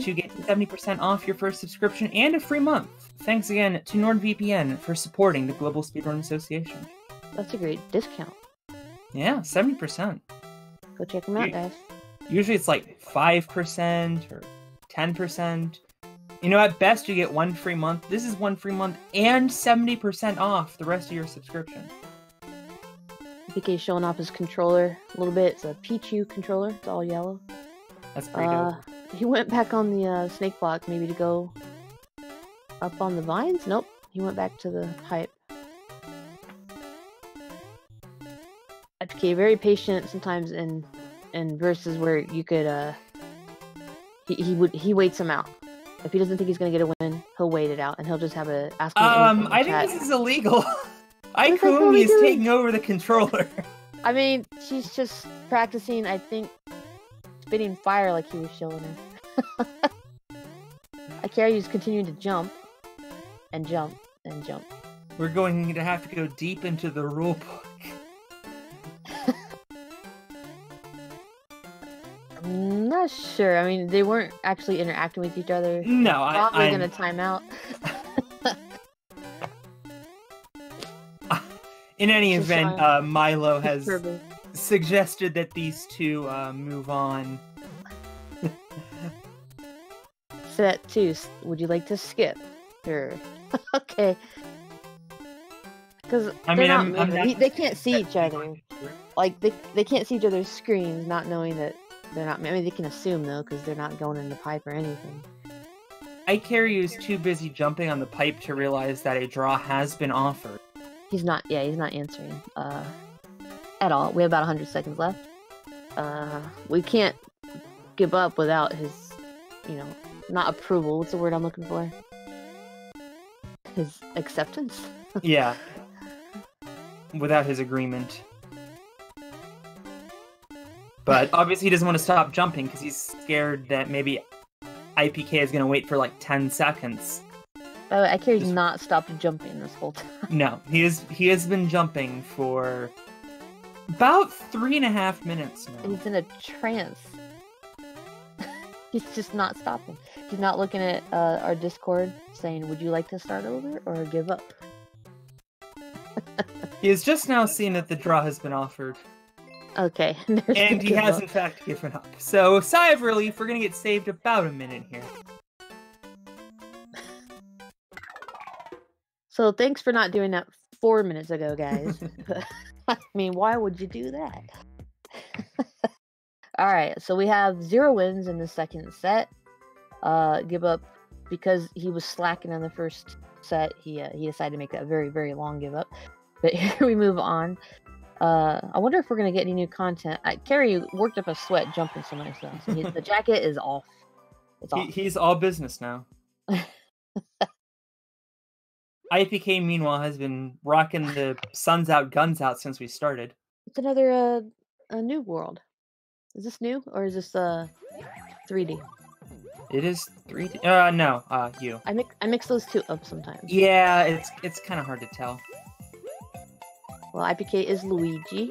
to get 70% off your first subscription and a free month. Thanks again to NordVPN for supporting the Global Speedrun Association. That's a great discount. Yeah, 70%. Go check them out, guys. Usually it's like 5% or 10%. You know, at best you get 1 free month. This is 1 free month and 70% off the rest of your subscription. PK showing off his controller a little bit. It's a Pichu controller. It's all yellow. That's pretty dope. He went back on the snake block maybe to go up on the vines? Nope. He went back to the pipe. IPK very patient sometimes in verses where you could he waits him out. If he doesn't think he's gonna get a win, he'll wait it out and he'll just have a ask me anything in I chat. think this is illegal. Ikomi is taking over the controller. I mean, she's just practicing. I think spitting fire like he was showing her. Ikaru's continuing to jump and jump and jump. We're going to have to go deep into the rule book. I'm not sure. I mean, they weren't actually interacting with each other. No, Probably gonna time out. In any Just event, Milo has Turbo. suggested that these two move on. Set 2. Would you like to skip? Sure. Okay. Because they can't see each other. Like they can't see each other's screens, not knowing that they're not. I mean, they can assume though, because they're not going in the pipe or anything. Ikaru is too busy jumping on the pipe to realize that a draw has been offered. He's not answering at all. We have about 100 seconds left. We can't give up without his, not approval. What's the word I'm looking for? His acceptance? Yeah. Without his agreement. But obviously he doesn't want to stop jumping because he's scared that maybe IPK is going to wait for like 10 seconds. By the way, Ikaru's not stopped jumping this whole time. No, he has been jumping for about 3.5 minutes now. He's in a trance. He's just not stopping. He's not looking at our Discord saying, would you like to start over or give up? He has just now seen that the draw has been offered. Okay. And he has in fact given up. So, sigh of relief, we're going to get saved about a minute here. So thanks for not doing that 4 minutes ago, guys. I mean, why would you do that? Alright, so we have 0 wins in the second set. Give up because he was slacking on the first set. He decided to make a very, very long give up. But here we move on. I wonder if we're going to get any new content. Carrie worked up a sweat jumping so nice though. So the jacket is off. It's off. He's all business now. IPK, meanwhile, has been rocking the Suns Out, Guns Out since we started. It's another a new world. Is this new or is this 3D? It is 3D. No, you. I mix those two up sometimes. Yeah, it's kind of hard to tell. Well, IPK is Luigi.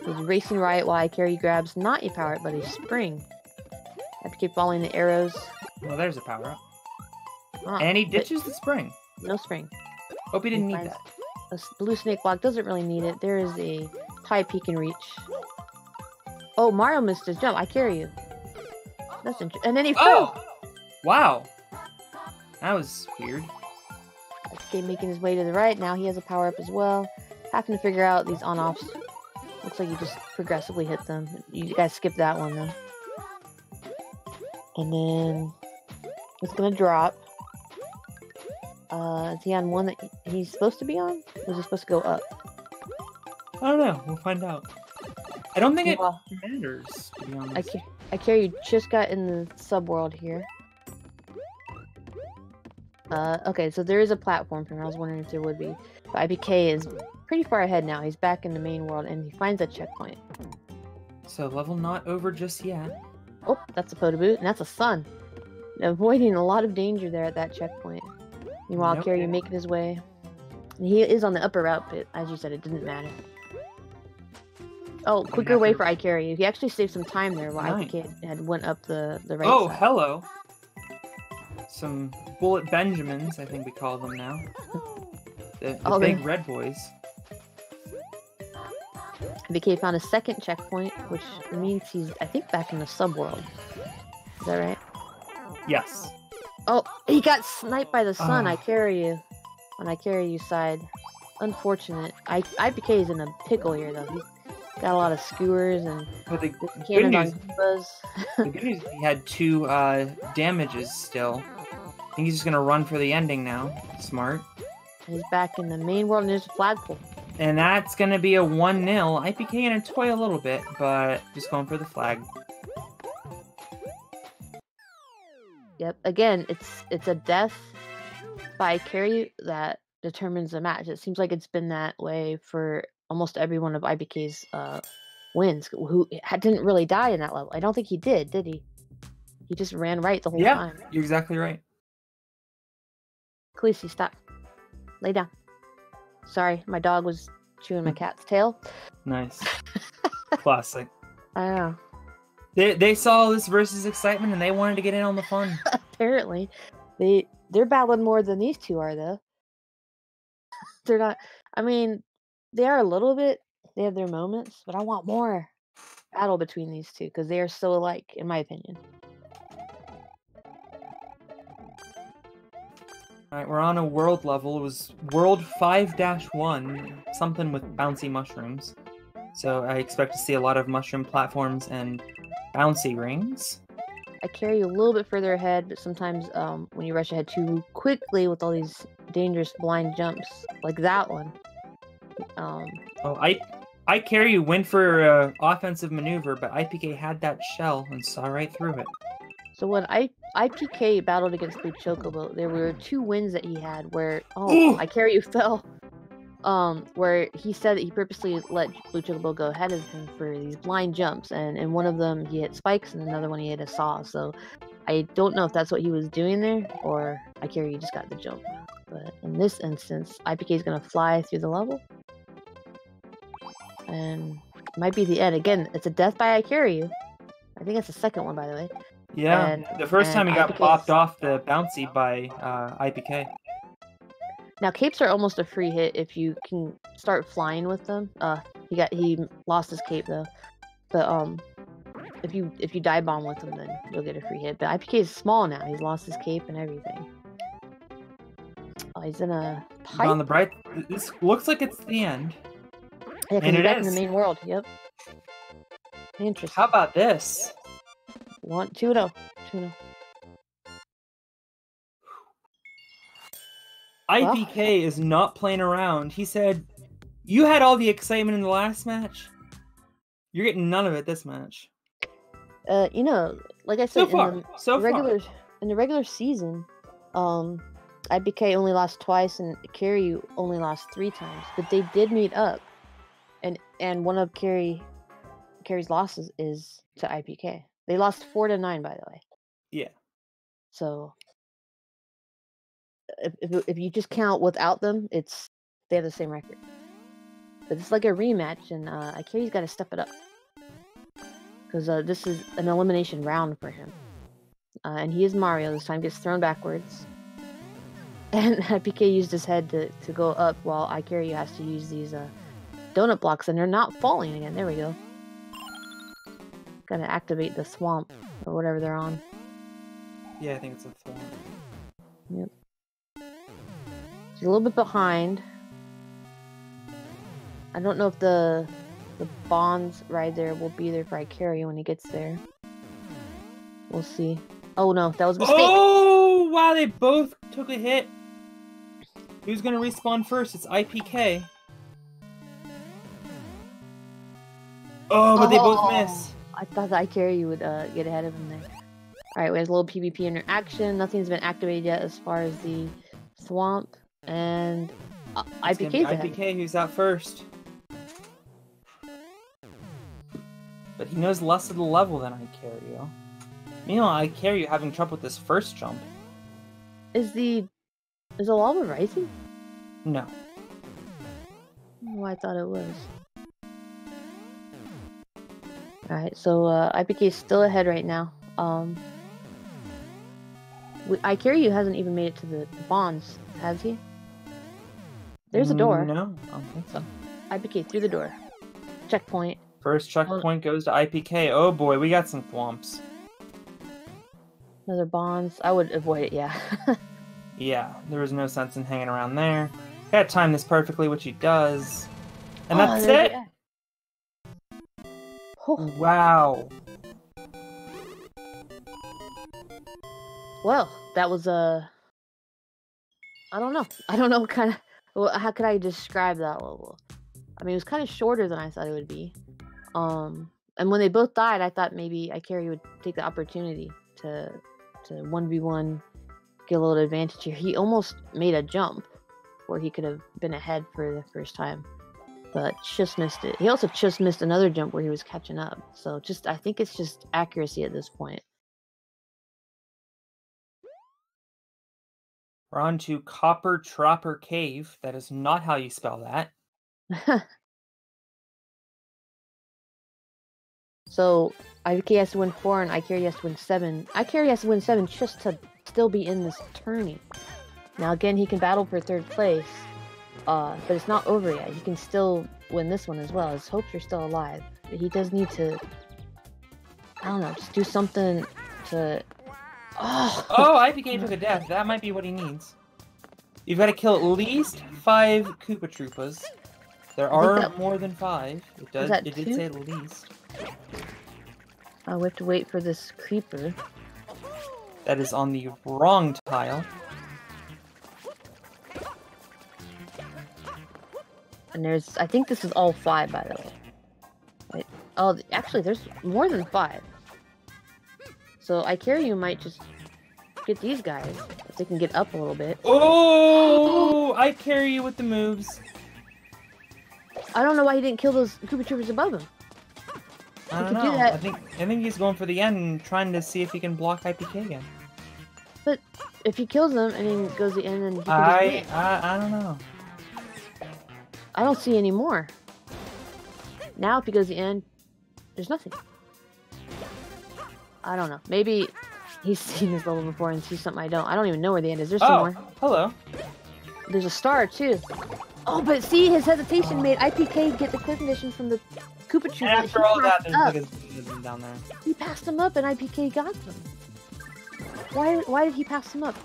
He's racing right while Ikaru grabs not a power up but a spring. IPK following the arrows. Well, there's a power up. And he ditches the spring. No spring. Hope he didn't need that. A blue snake block doesn't really need it. There is a type he can reach. Oh, Mario missed his jump. I carry you. That's interesting. And then he fell. Oh! Wow. That was weird. Okay, making his way to the right. Now he has a power up as well. Having to figure out these on-offs. Looks like you just progressively hit them. You guys skip that one though. And then it's gonna drop. Is he on one that he's supposed to be on? Or is he supposed to go up? I don't know. We'll find out. I don't think it matters, to be honest. Ikaru just got in the subworld here. Okay, so there is a platform for him. I was wondering if there would be. But IPK is pretty far ahead now. He's back in the main world, and he finds a checkpoint. So level not over just yet. Oh, that's a Podoboot, and that's a sun. Avoiding a lot of danger there at that checkpoint. Meanwhile, Ikaru making his way. And he is on the upper route, but as you said, it didn't matter. Oh, quicker way for Ikaru. He actually saved some time there while IPK had went up the right Oh, side. hello. Some bullet Benjamins, I think we call them now. The big red boys. IPK found a second checkpoint, which means he's, I think, back in the subworld. Is that right? Yes. Oh, he got sniped by the sun. I carry you. On Ikaru's side. Unfortunate. IPK is in a pickle here, though. He's got a lot of skewers and the cannons on Goombas. The good news is he had 2 damages still. I think he's just gonna run for the ending now. Smart. He's back in the main world and there's a flagpole. And that's gonna be a 1-0. IPK gonna toy a little bit, but just going for the flag. Yep. Again, it's a death by Ikaru that determines the match. It seems like it's been that way for almost every one of IPK's wins. Who didn't really die in that level. I don't think he did he? He just ran right the whole time. You're exactly right. Khaleesi, stop. Lay down. Sorry, my dog was chewing my cat's tail. Nice. Classic. I know. They saw this versus excitement and they wanted to get in on the fun. Apparently. They're battling more than these two are, though. They're not. I mean, they are a little bit. They have their moments, but I want more battle between these two because they are so alike, in my opinion. Alright, we're on a world level. It was World 5-1, something with bouncy mushrooms. So I expect to see a lot of mushroom platforms and bouncy rings. I carry you a little bit further ahead, but sometimes when you rush ahead too quickly with all these dangerous blind jumps, like that one. I carry you went for offensive maneuver, but IPK had that shell and saw right through it. So when IPK battled against Blue Chocobo, there were 2 wins that he had where I carry you fell. Where he said that he purposely let Blue Chocobo go ahead of him for these blind jumps, and in one of them he hit spikes, and another one he hit a saw. So I don't know if that's what he was doing there, or I carry you just got the jump. But in this instance, IPK is gonna fly through the level, and it might be the end. Again, it's a death by I carry you. I think it's the second one, by the way. Yeah, the first time he got popped off the bouncy by IPK. Now capes are almost a free hit if you can start flying with them. He lost his cape though, but if you dive bomb with him, then you'll get a free hit. But IPK is small now. He's lost his cape and everything. Oh, he's in a pipe. On the bright, this looks like it's the end. Yeah, because he's back in the main world. Yep. Interesting. How about this? 2-0. IPK is not playing around. He said, "You had all the excitement in the last match. You're getting none of it this match." Like I said, in the regular season, IPK only lost twice and Carry only lost 3 times, but they did meet up, and one of Carry's losses is to IPK. They lost 4-9, by the way. Yeah. So if you just count without them, they have the same record. But it's like a rematch, and Carry's got to step it up because this is an elimination round for him. And he is Mario. This time gets thrown backwards, and IPK used his head to go up, while ICarry has to use these donut blocks, and they're not falling again. There we go. Gotta activate the swamp or whatever they're on. Yeah, I think it's a swamp. Yep. He's a little bit behind. I don't know if the bonds ride there will be there for ICarry when he gets there. We'll see. Oh no, that was a mistake. Oh wow, they both took a hit. Who's gonna respawn first? It's IPK. Oh, but they both miss. I thought that ICarry would get ahead of him there. Alright, we have a little PvP interaction. Nothing's been activated yet as far as the swamp. And IPK's ahead. IPK who's out first. But he knows less of the level than ICarry. Meanwhile, ICarry having trouble with this first jump. Is the lava rising? No. Oh, I thought it was. Alright, so IPK is still ahead right now. ICarry hasn't even made it to the bonds, has he? There's a door. No, I don't think so. IPK through the door. Checkpoint. First checkpoint goes to IPK. Oh boy, we got some thwomps. Another bonds. I would avoid it, yeah. Yeah, there was no sense in hanging around there. Gotta time this perfectly, which he does. And that's it! Oh. Wow. Well, that was I don't know. I don't know what kind of... Well, how could I describe that level? I mean, it was kind of shorter than I thought it would be. And when they both died, I thought maybe ICarry would take the opportunity to 1v1, get a little advantage here. He almost made a jump where he could have been ahead for the first time. but just missed it. He also just missed another jump where he was catching up. So I think it's just accuracy at this point. We're on to Copper Tropper Cave. That is not how you spell that. So IPK has to win 4 and Icarry has to win 7. Icarry has to win 7 just to still be in this tourney. Now again, he can battle for 3rd place, but it's not over yet. He can still win this one as well. His hopes are still alive. But he does need to, I don't know, just do something to... Oh, IPK took a death. That might be what he needs. You've got to kill at least 5 Koopa Troopas. There are more than 5. It did say at least. We have to wait for this creeper. That is on the wrong tile. And I think this is all 5, by the way. Wait, oh, actually, there's more than 5. So Icarry might just get these guys, if they can get up a little bit. Oh! Icarry with the moves. I don't know why he didn't kill those Koopa Troopers above him. I don't know. I think he's going for the end and trying to see if he can block IPK again. But if he kills them and then goes the end, then he can I don't know. I don't see any more. Now if he goes the end, there's nothing. I don't know. Maybe he's seen this level before and sees something I don't. I don't even know where the end is. There's some more. Hello. There's a star too. Oh, but see, his hesitation made IPK get the clear condition from the Koopa Trooper. After all that, there's like a down there. He passed them up and IPK got them. Why did he pass them up?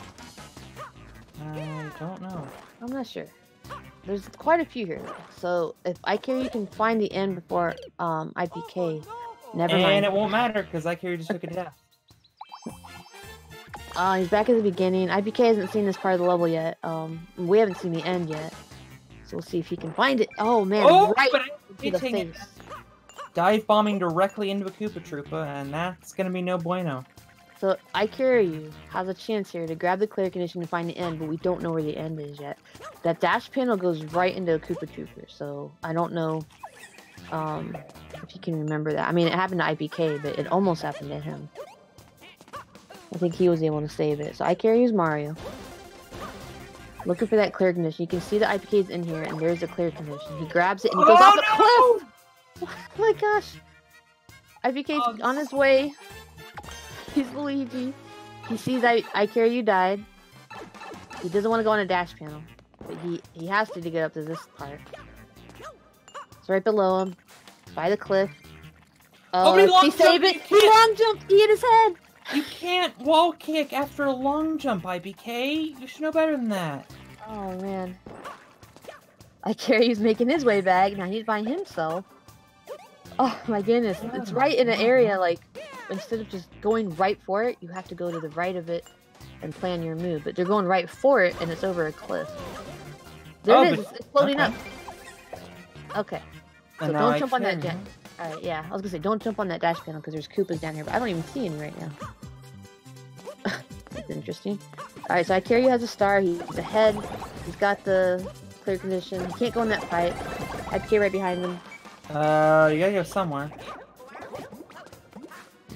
I don't know. I'm not sure. There's quite a few here, though. So if Icarry can find the end before IPK, never mind. And it won't matter because Icarry just took a death. He's back at the beginning. IPK hasn't seen this part of the level yet. We haven't seen the end yet. So we'll see if he can find it. Oh man, right into the face. Dive bombing directly into a Koopa Troopa, and that's gonna be no bueno. So Icarry has a chance here to grab the clear condition and find the end, but we don't know where the end is yet. That dash panel goes right into a Koopa Trooper, so I don't know if you can remember that. I mean, it happened to IPK, but it almost happened to him. I think he was able to save it. So Icarry is Mario. Looking for that clear condition. You can see the IPK is in here, and there's a clear condition. He grabs it and he goes off the cliff! Oh my gosh! IPK's on his way. He's Luigi. He sees Icarry died. He doesn't want to go on a dash panel, but he has to get up to this part. It's right below him, by the cliff. He saved it. He long jumped. He hit his head. You can't wall kick after a long jump, IPK. You should know better than that. Oh man. Icarry's making his way back. Now he's by himself. Oh my goodness. It's right in an area like, instead of just going right for it, you have to go to the right of it and plan your move. But they're going right for it and it's over a cliff. There it is. It's floating up. Okay. So don't jump on that jet. Alright, yeah. I was gonna say, don't jump on that dash panel because there's Koopas down here, but I don't even see any right now. That's interesting. Alright, so Icarry has a star. He's ahead. He's got the clear condition. He can't go in that fight. IPK right behind him. You gotta go somewhere.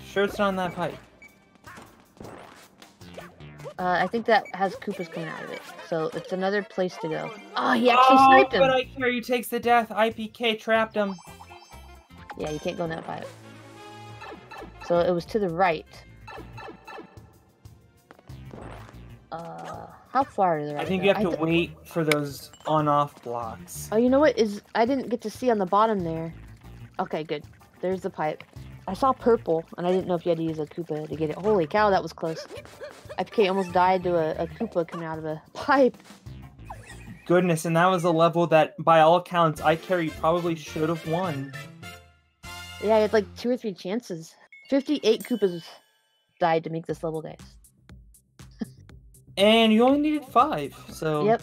Sure it's not on that pipe. I think that has Koopas coming out of it. So it's another place to go. Oh, he actually sniped him! But Icarry takes the death. IPK trapped him. Yeah, you can't go in that pipe. So it was to the right. How far to the right? I think you have to wait for those on-off blocks. Oh, you know what? I didn't get to see on the bottom there. Okay, good. There's the pipe. I saw purple, and I didn't know if you had to use a Koopa to get it. Holy cow, that was close. IPK almost died to a Koopa coming out of a pipe. Goodness, and that was a level that, by all accounts, Icarry probably should have won. Yeah, he had like 2 or 3 chances. 58 Koopas died to make this level, guys. And you only needed 5, so... Yep.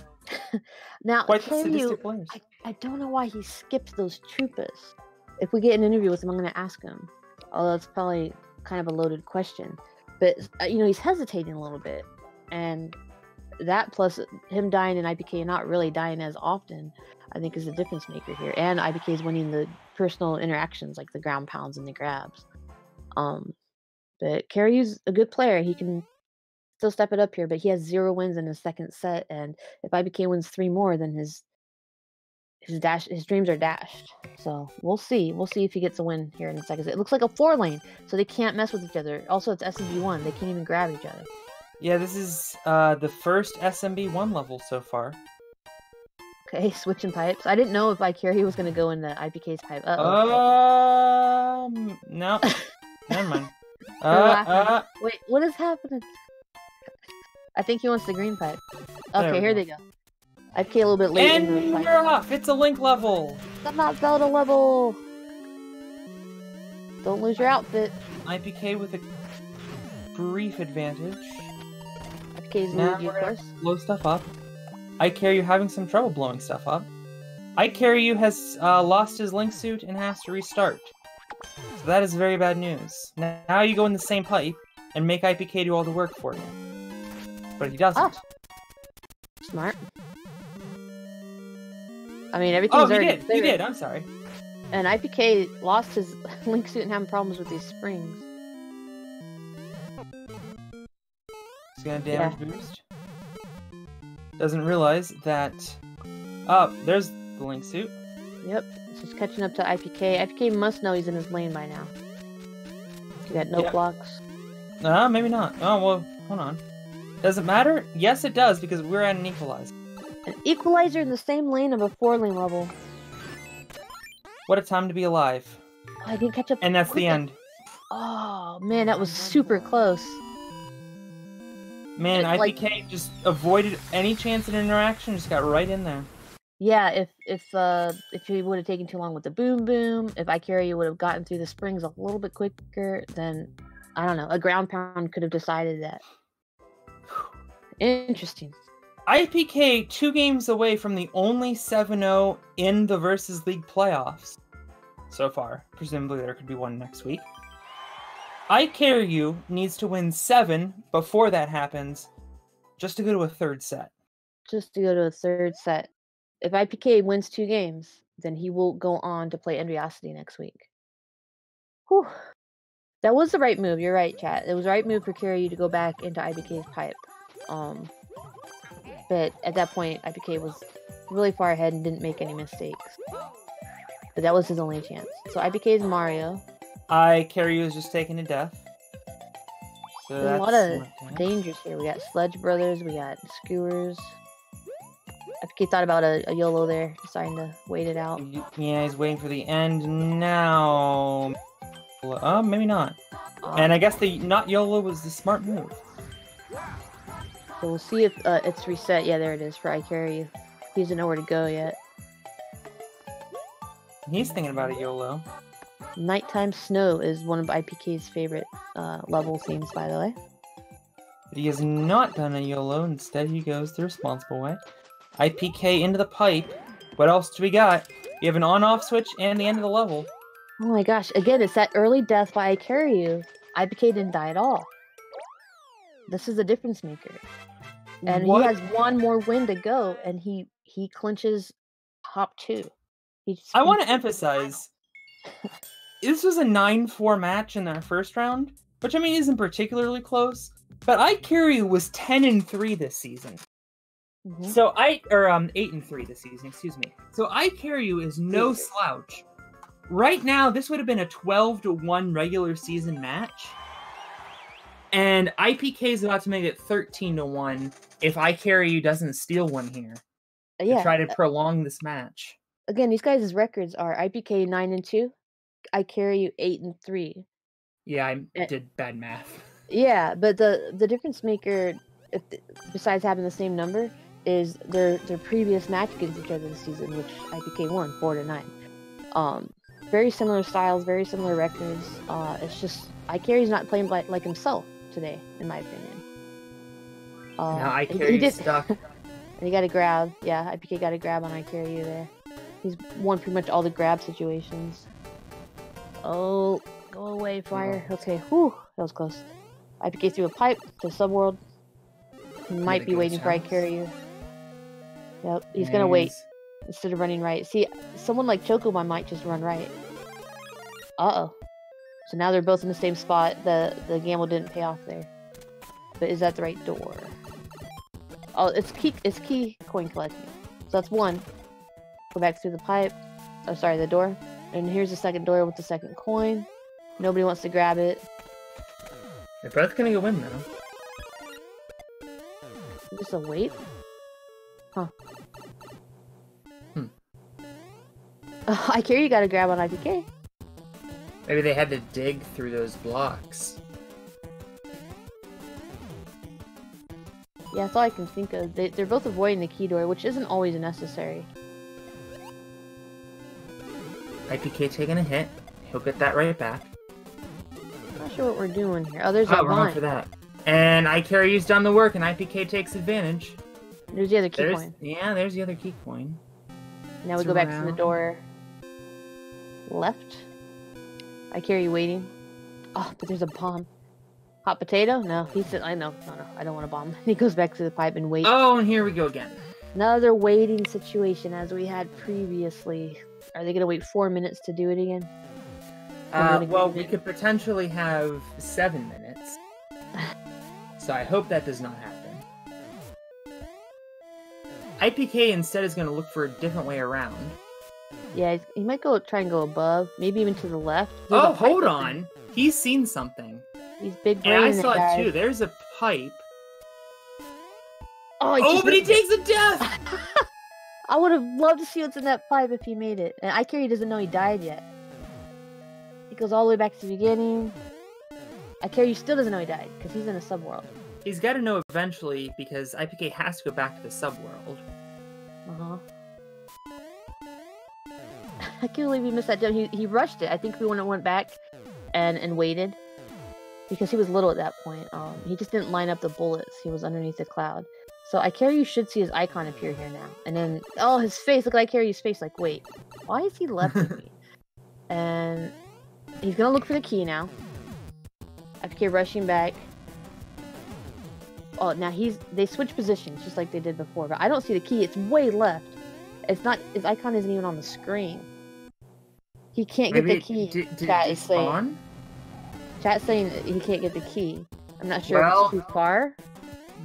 Now, quite the sadistic players. I don't know why he skipped those Troopas. If we get an interview with him, I'm going to ask him. Although it's probably kind of a loaded question. But, you know, he's hesitating a little bit. And that plus him dying and IPK not really dying as often, I think is the difference maker here. And IPK is winning the personal interactions like the ground pounds and the grabs. But Karyu's a good player. He can still step it up here, but he has 0 wins in his second set, and if IPK wins 3 more, then his dreams are dashed. So we'll see. We'll see if he gets a win here in the second set. It looks like a 4-lane, so they can't mess with each other. Also, it's SMB1. They can't even grab each other. Yeah, this is the first SMB1 level so far. Okay, switching pipes. I didn't know if Icarus was going to go into IPK's pipe. No. Never mind. Wait, what is happening? I think he wants the green pipe. Okay, here they go. IPK a little bit late and in the pipe. you're off! It's a Link level! That's not Zelda level! Don't lose your outfit. IPK with a brief advantage. IPK's Luigi, of course. Blow stuff up. Icarus having some trouble blowing stuff up. Icarus has lost his Link suit and has to restart. So that is very bad news. Now you go in the same pipe and make IPK do all the work for you. But he doesn't. Oh. Smart. I mean, everything's already he did. I'm sorry. And IPK lost his Link suit and having problems with these springs. He's gonna damage boost. Doesn't realize that... Oh, there's the Link suit. Yep. He's catching up to IPK. IPK must know he's in his lane by now. You got no blocks. Maybe not. Oh, well, hold on. Does it matter? Yes, it does, because we're at an equalizer. An equalizer in the same lane of a 4-lane level. What a time to be alive. Oh, I didn't catch up. And that's the end. Oh, man, that was super close. Man, IPK just avoided any chance at interaction, just got right in there. Yeah, if he would have taken too long with the boom boom, if Icarus would have gotten through the springs a little bit quicker, then I don't know, a ground pound could have decided that. Interesting. IPK 2 games away from the only 7-0 in the Versus League playoffs so far. Presumably there could be one next week. Icarus needs to win 7 before that happens, just to go to a 3rd set. Just to go to a 3rd set. If IPK wins 2 games, then he will go on to play Enviosity next week. Whew. That was the right move. You're right, chat. It was the right move for Kiryu to go back into IPK's pipe. But at that point, IPK was really far ahead and didn't make any mistakes. But that was his only chance. So IPK's Mario. Icarus is just taken to death. So There's a lot of dangers here. We got Sledge Brothers, we got Skewers. IPK thought about a YOLO there, deciding to wait it out. Yeah, he's waiting for the end now. Maybe not. And I guess the not YOLO was the smart move. So we'll see if it's reset. Yeah, there it is for Icarus. He doesn't know where to go yet. He's thinking about a YOLO. Nighttime Snow is one of IPK's favorite level themes, by the way. But he has not done a YOLO. Instead, he goes the responsible way. IPK into the pipe. What else do we got? We have an on-off switch and the end of the level. Oh my gosh. Again, it's that early death by Icarus. IPK didn't die at all. This is a difference maker. And he has 1 more win to go, and he clinches top 2. I want to emphasize, this was a 9-4 match in their first round, which I mean isn't particularly close, but Icarus was 10-3 this season. Mm-hmm. So 8-3 this season, excuse me. So Icarus is no slouch. Right now, this would have been a 12-1 regular season match. And IPK is about to make it 13-1 if Icarus doesn't steal one here. To try to prolong this match. Again, these guys' records are IPK 9-2, Icarus 8-3. Yeah, I did bad math. Yeah, but the difference maker, besides having the same number, is their previous match against each other this season, which IPK won 4-9. Very similar styles, very similar records. It's just Icarus not playing like himself today, in my opinion. Now Icarus stuck. And he got a grab. Yeah, IPK got a grab on Icarus there. He's won pretty much all the grab situations. Oh, go away, fire. Okay, whew, that was close. IPK threw a pipe to Subworld. He might be ghost waiting for I house. carry you. Yep, he's gonna wait instead of running right. See, someone like Chocobo might just run right. Uh-oh. So now they're both in the same spot. The gamble didn't pay off there. But is that the right door? Oh, it's key coin collecting. So that's one. Go back through the pipe. Oh, sorry, the door. And here's the second door with the second coin. Nobody wants to grab it. They're both gonna go in though. Just a wait? Huh. I care you gotta grab on IPK. Maybe they had to dig through those blocks. Yeah, that's all I can think of. They're both avoiding the key door, which isn't always necessary. IPK taking a hit. He'll get that right back. Not sure what we're doing here. Oh, there's Oh, that we're going vine. for that. And ICarry's done the work, and IPK takes advantage. There's the other key There's, coin. yeah, there's the other key coin. Now we It's go back to the around. door. Left. I carry you waiting. Oh, but there's a bomb. Hot potato? No, he said, I know. No, I don't want a bomb. He goes back to the pipe and waits. Oh, and here we go again. Another waiting situation as we had previously. Are they going to wait 4 minutes to do it again? Well, we could potentially have 7 minutes. So I hope that does not happen. IPK instead is going to look for a different way around. Yeah, he might try and go above, maybe even to the left. There's Oh, a pipe hold up there. on. He's seen something. He's big And I brain, saw that it guy. too. There's a pipe. Oh, Oh, but he missed it. takes a death! I would have loved to see what's in that pipe if he made it. And ICarry doesn't know he died yet. He goes all the way back to the beginning. ICarry still doesn't know he died, because he's in a subworld. He's got to know eventually, because IPK has to go back to the subworld. Uh-huh. I can't believe he missed that jump. He rushed it. I think we went back and waited. Because he was little at that point. He just didn't line up the bullets. He was underneath the cloud. So ICarry, you should see his icon appear here now. And then, oh, his face. Look at ICarry's face. Like, wait, why is he left with me? And he's gonna look for the key now. IPK rushing back. Oh, now they switch positions just like they did before. But I don't see the key. It's way left. It's not. His icon isn't even on the screen. He can't get the key. Chat is saying. Spawn? Chat's saying that he can't get the key. I'm not sure Well, if it's too far.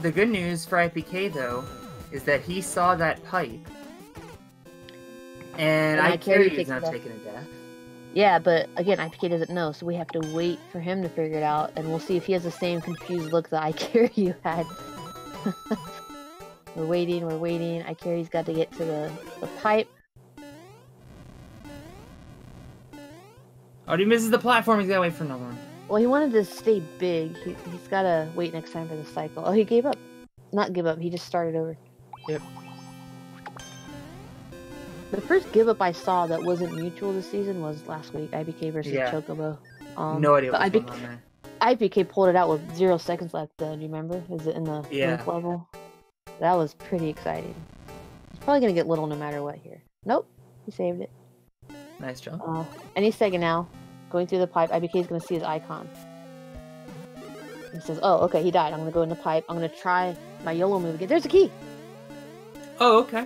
The good news for IPK, though, is that he saw that pipe. And And ICarry ICarry is takes not it off. taking a death. Yeah, but again, IPK doesn't know, so we have to wait for him to figure it out, and we'll see if he has the same confused look that ICarry had. We're waiting. ICarry's got to get to the pipe. Oh, he misses the platform. He's got to wait for another one. Well, he wanted to stay big. He's got to wait next time for the cycle. Oh, he gave up. Not give up, he just started over. Yep. The first give up I saw that wasn't mutual this season was last week, IPK versus Yeah. Chocobo. No idea but what's going on there. IPK pulled it out with 0 seconds left, though. Do you remember? Is it in the Yeah. link level? That was pretty exciting. He's probably gonna get little no matter what here. Nope, he saved it. Nice job. Any second now, going through the pipe, IPK's gonna see his icon. He says, "Oh, okay, he died. I'm gonna go in the pipe. I'm gonna try my YOLO move again. There's a key." Oh, okay.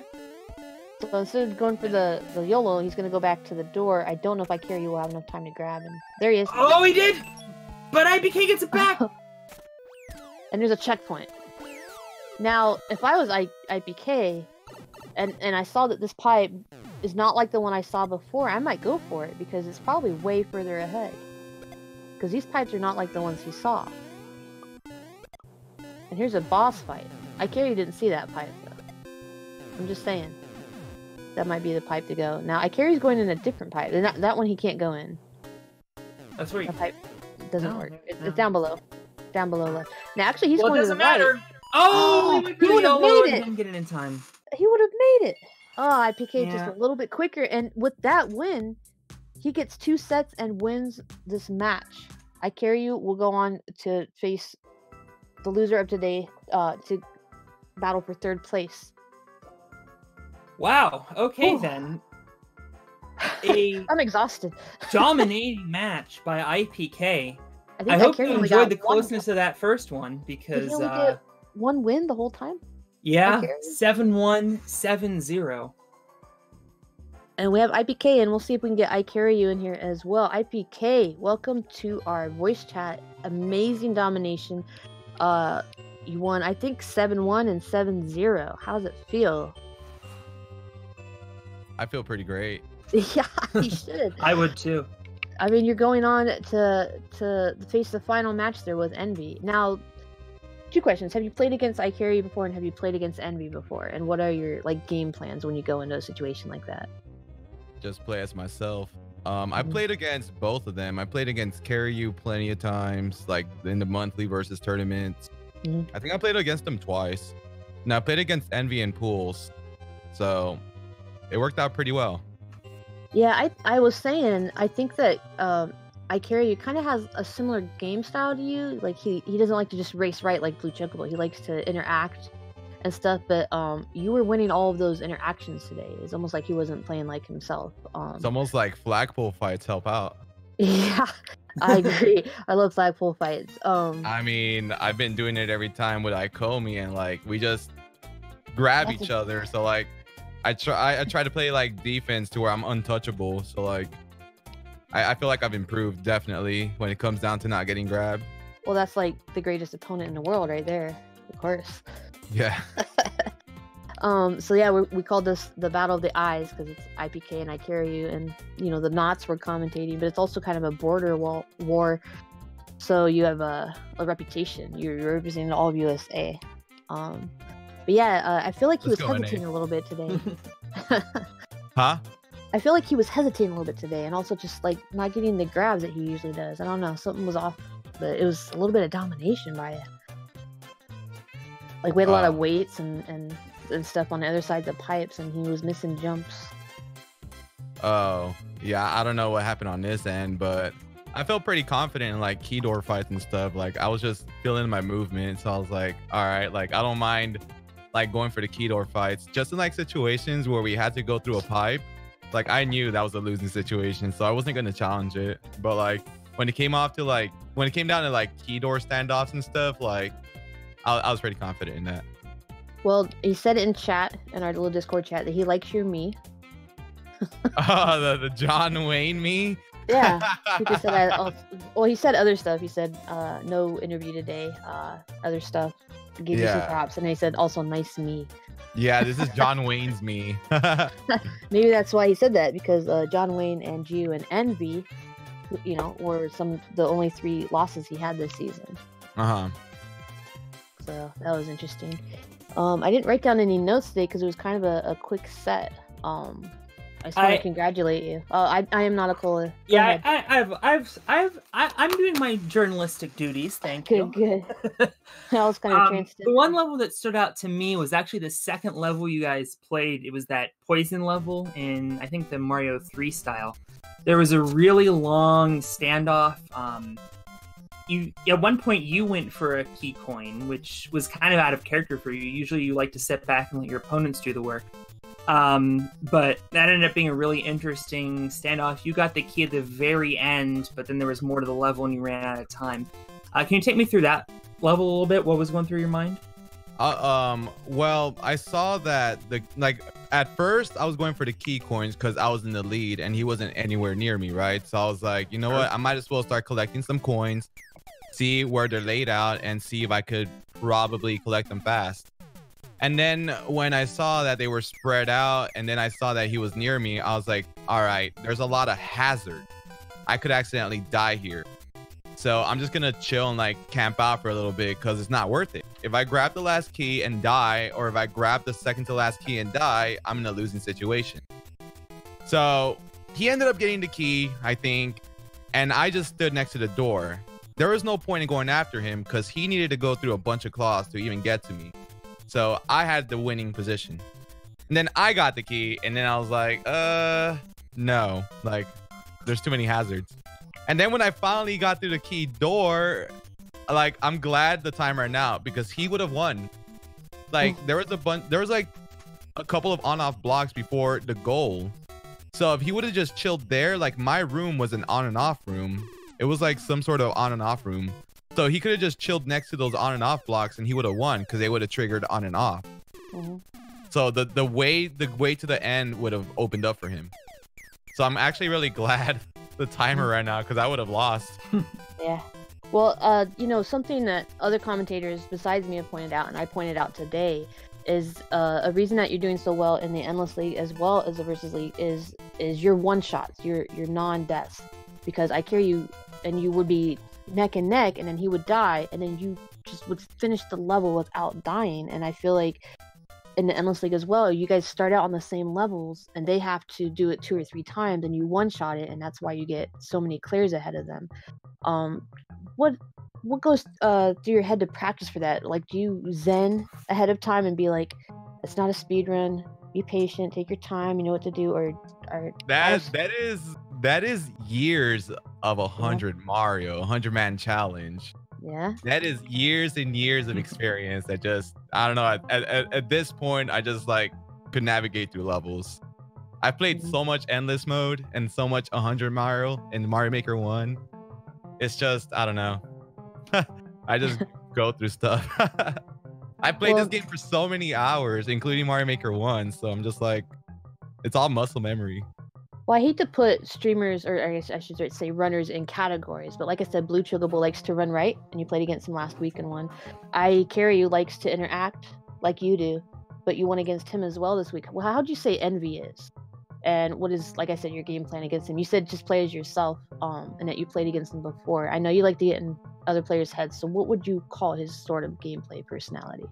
So instead of going for the YOLO, he's gonna go back to the door. I don't know if ICarry will have enough time to grab him. There he is. Oh, he did! But IPK gets it back! And there's a checkpoint. Now, if I was IPK, and I saw that this pipe is not like the one I saw before, I might go for it, because it's probably way further ahead. Because these pipes are not like the ones he saw. And here's a boss fight. ICarry didn't see that pipe, though. I'm just saying. That might be the pipe to go. Now, ICarry's going in a different pipe. That one he can't go in. That's where The you... pipe doesn't No, work. no. It's down below. Down below left. Now, actually, he's Well, it going to the doesn't matter. right. Oh, Oh, he went he for the would've YOLO made and it. didn't get it in time. He would have made it. Oh, IPK Yeah. just a little bit quicker, and with that win, he gets 2 sets and wins this match. ICarry will go on to face the loser of today to battle for 3rd place. Wow. Okay, Whew. then. A I'm exhausted. dominating match by IPK. I think I hope ICarry you only enjoyed got the one. closness of that first one, because only get one win the whole time. Yeah, 7-1, 7-0. And we have IPK, and we'll see if we can get iCarry in here as well. IPK, welcome to our voice chat. Amazing domination. You won, I think, 7-1 and 7-0. How does it feel? I feel pretty great. Yeah, you should. I would too. I mean, you're going on to face the final match there with Envy. Now, 2 questions. Have you played against iCarry before, and have you played against Envy before? And what are your game plans when you go into a situation like that? Just play as myself. I played against both of them. I played against Carryu plenty of times, like in the monthly versus tournaments. I think I played against them twice. And I played against Envy in pools. So it worked out pretty well. Yeah, I was saying, I think that iCarry kind of has a similar game style to you. Like, he doesn't like to just race right like Blue Chocobo. He likes to interact and stuff, but you were winning all of those interactions today. It's almost like he wasn't playing like himself. It's almost like flagpole fights help out. Yeah, I agree. I love flagpole fights. I mean, I've been doing it every time with Ikomi, and like we just grab each other. So like I try to play like defense to where I'm untouchable. So like I feel like I've improved definitely when it comes down to not getting grabbed. Well, that's like the greatest opponent in the world right there, of course. Yeah. So yeah, we called this the Battle of the Eyes because it's IPK and iCarry, and the Knots were commentating, but it's also kind of a border war. So you have a reputation. You're representing all of USA. But yeah, I feel like he was hesitating a little bit today. Huh? I feel like he was hesitating a little bit today, and also just like not getting the grabs that he usually does. I don't know, something was off, but it was a little bit of domination by it. Like we had a lot of weights and stuff on the other side of the pipes, and he was missing jumps. Oh, yeah, I don't know what happened on this end, but I felt pretty confident in like key door fights and stuff. Like I was just feeling my movement, so I was like, all right, like I don't mind like going for the key door fights. Just in like situations where we had to go through a pipe, like I knew that was a losing situation, so I wasn't gonna challenge it. But like when it came down to like key door standoffs and stuff, like I was pretty confident in that. Well, he said it in chat, in our little Discord chat, that he likes your me. Oh, the John Wayne me? Yeah. He said well, he said other stuff. He said no interview today, other stuff. Give you some props. And he said also nice me. Yeah, this is John Wayne's me. Maybe that's why he said that, because John Wayne and Gio and Envy, were the only 3 losses he had this season. So that was interesting. I didn't write down any notes today because it was kind of a quick set. I just want to congratulate you. I am not a cola. Yeah, I'm doing my journalistic duties. Thank you. Good. I was kind of the one level that stood out to me was actually the second level you guys played. It was that poison level in, I think, the Mario 3 style. There was a really long standoff. At one point you went for a key coin, which was kind of out of character for you. Usually you like to sit back and let your opponents do the work. But that ended up being a really interesting standoff. You got the key at the very end, but then there was more to the level and you ran out of time. Can you take me through that level a little bit? What was going through your mind? Well, I saw that at first I was going for the key coins because I was in the lead and he wasn't anywhere near me, right? So I was like, you know what? I might as well start collecting some coins, see where they're laid out, and see if I could probably collect them fast. And then when I saw that they were spread out and then I saw that he was near me, I was like, all right, there's a lot of hazard. I could accidentally die here. So I'm just gonna chill and like camp out for a little bit because it's not worth it. If I grab the last key and die, or if I grab the second to last key and die, I'm in a losing situation. So he ended up getting the key, I think, and I just stood next to the door. There was no point in going after him because he needed to go through a bunch of claws to even get to me. So I had the winning position. And then I got the key, and then I was like, no, like there's too many hazards. And then when I finally got through the key door, like I'm glad the time ran out because he would have won. Like there was like a couple of on-off blocks before the goal. So if he would have just chilled there, like my room was an on and off room. It was like some sort of on and off room. So he could have just chilled next to those on and off blocks and he would have won because they would have triggered on and off. So the way to the end would have opened up for him. So I'm actually really glad the timer right now because I would have lost. Yeah. Well, you know, something that other commentators besides me have pointed out, and I pointed out today, is a reason that you're doing so well in the Endless League as well as the Versus League is your one-shots, your non-deaths. Because I carry you, and you would be neck and neck, and then he would die, and then you just would finish the level without dying. And I feel like in the Endless League as well, you guys start out on the same levels, and they have to do it 2 or 3 times, and you one-shot it, and that's why you get so many clears ahead of them. What goes through your head to practice for that? Like, do you zen ahead of time and be like, it's not a speed run, be patient, take your time, you know what to do, or that is years of 100 Mario 100-man challenge. Yeah, that is years and years of experience that just, I don't know, at this point I just like could navigate through levels. I played so much endless mode and so much 100 Mario and Mario Maker 1. It's just, I don't know. I just go through stuff. I played this game for so many hours, including Mario Maker 1. So I'm just like, it's all muscle memory. Well, I hate to put streamers, or I guess I should say runners, in categories. But like I said, Blue Chocobo likes to run right, and you played against him last week and won. I Carry You likes to interact like you do, but you won against him as well this week. Well, how'd you say Envy is? And what is, like I said, your game plan against him? You said just play as yourself, and that you played against him before. I know you like to get in other players' heads, so what would you call his sort of gameplay personality?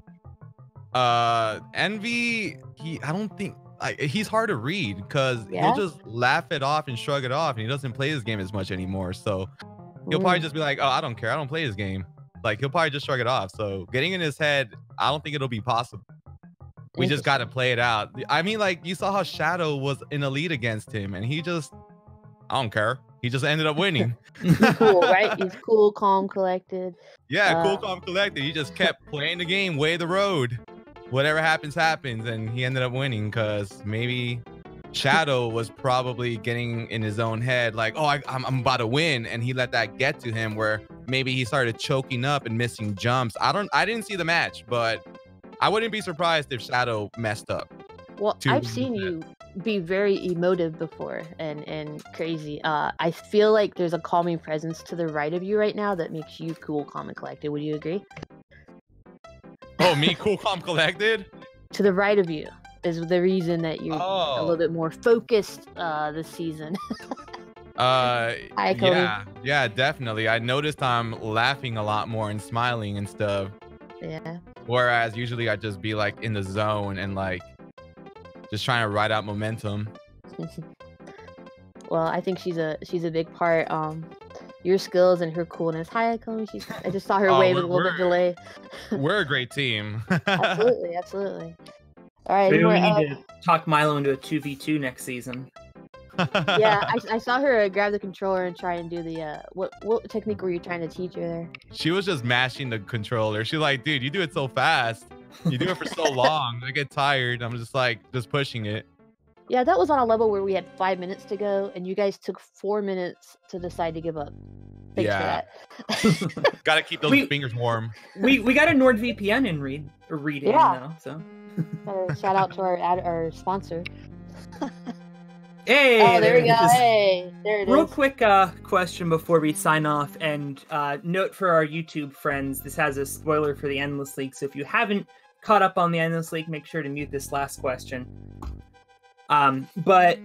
Envy, I don't think he's hard to read because he'll just laugh it off and shrug it off, and he doesn't play his game as much anymore. So he'll probably just be like, oh, I don't care, I don't play his game. Like, he'll probably just shrug it off. So getting in his head, I don't think it'll be possible. We just got to play it out. I mean, like, you saw how Shadow was in a lead against him, and he just, I don't care. He just ended up winning. He's cool, right? He's cool, calm, collected. Yeah, cool, calm, collected. He just kept playing the game, way the road. Whatever happens, happens. And he ended up winning because maybe Shadow was probably getting in his own head, like, oh, I'm about to win. And he let that get to him where maybe he started choking up and missing jumps. I didn't see the match, but I wouldn't be surprised if Shadow messed up. Well, I've seen you be very emotive before and crazy. I feel like there's a calming presence to the right of you right now that makes you cool, calm, and collected. Would you agree? Oh, me, cool, calm, collected? To the right of you is the reason that you're a little bit more focused this season. Hi, Cody. Yeah, definitely. I noticed I'm laughing a lot more and smiling and stuff. Yeah. Whereas usually I just be like in the zone and like just trying to ride out momentum. Well, I think she's a big part. Your skills and her coolness. Hi, Komi. I just saw her wave with a little bit of delay. We're a great team. Absolutely, absolutely. All right. Maybe we need to talk Milo into a 2v2 next season. Yeah, I saw her grab the controller and try and do the what technique were you trying to teach her there? She was just mashing the controller. She's like, dude, you do it so fast. You do it for so long. I get tired. I'm just like, just pushing it. Yeah, that was on a level where we had 5 minutes to go, and you guys took 4 minutes to decide to give up. Thanks for that. Gotta keep those fingers warm. We got a NordVPN in reading now, so. Shout out to our sponsor. Hey, oh, there we go. Hey, there it is. Real quick question before we sign off, and note for our YouTube friends, this has a spoiler for the Endless League, so if you haven't caught up on the Endless League, make sure to mute this last question. But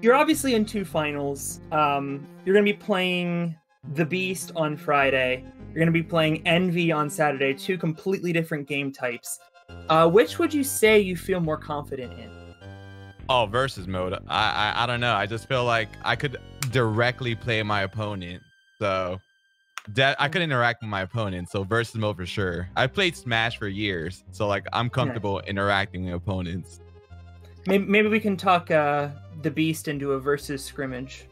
you're obviously in 2 finals. You're going to be playing The Beast on Friday. You're going to be playing Envy on Saturday, 2 completely different game types. Which would you say you feel more confident in? Oh, versus mode. I don't know. I just feel like I could directly play my opponent. So I could interact with my opponent. So versus mode for sure. I played Smash for years. So like I'm comfortable interacting with opponents. Maybe we can talk The Beast into a versus scrimmage.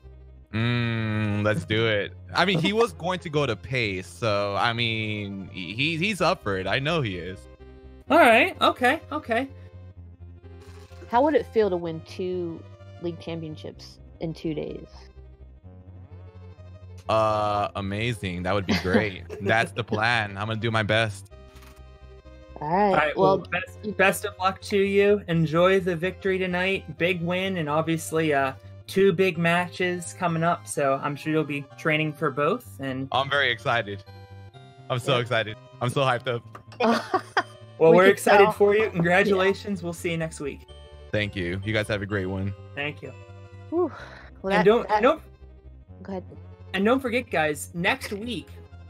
Let's do it. I mean, he was going to go to Pace. So, I mean, he's up for it. I know he is. All right. Okay. How would it feel to win 2 league championships in 2 days? Amazing. That would be great. That's the plan. I'm gonna do my best. All right. All right. Well, best of luck to you. Enjoy the victory tonight. Big win, and obviously, 2 big matches coming up. So I'm sure you'll be training for both. And I'm very excited. I'm so excited. I'm so hyped up. Well, we're excited for you. Congratulations. We'll see you next week. Thank you. You guys have a great one. Thank you. Whew. Well, And go ahead. And don't forget, guys, next week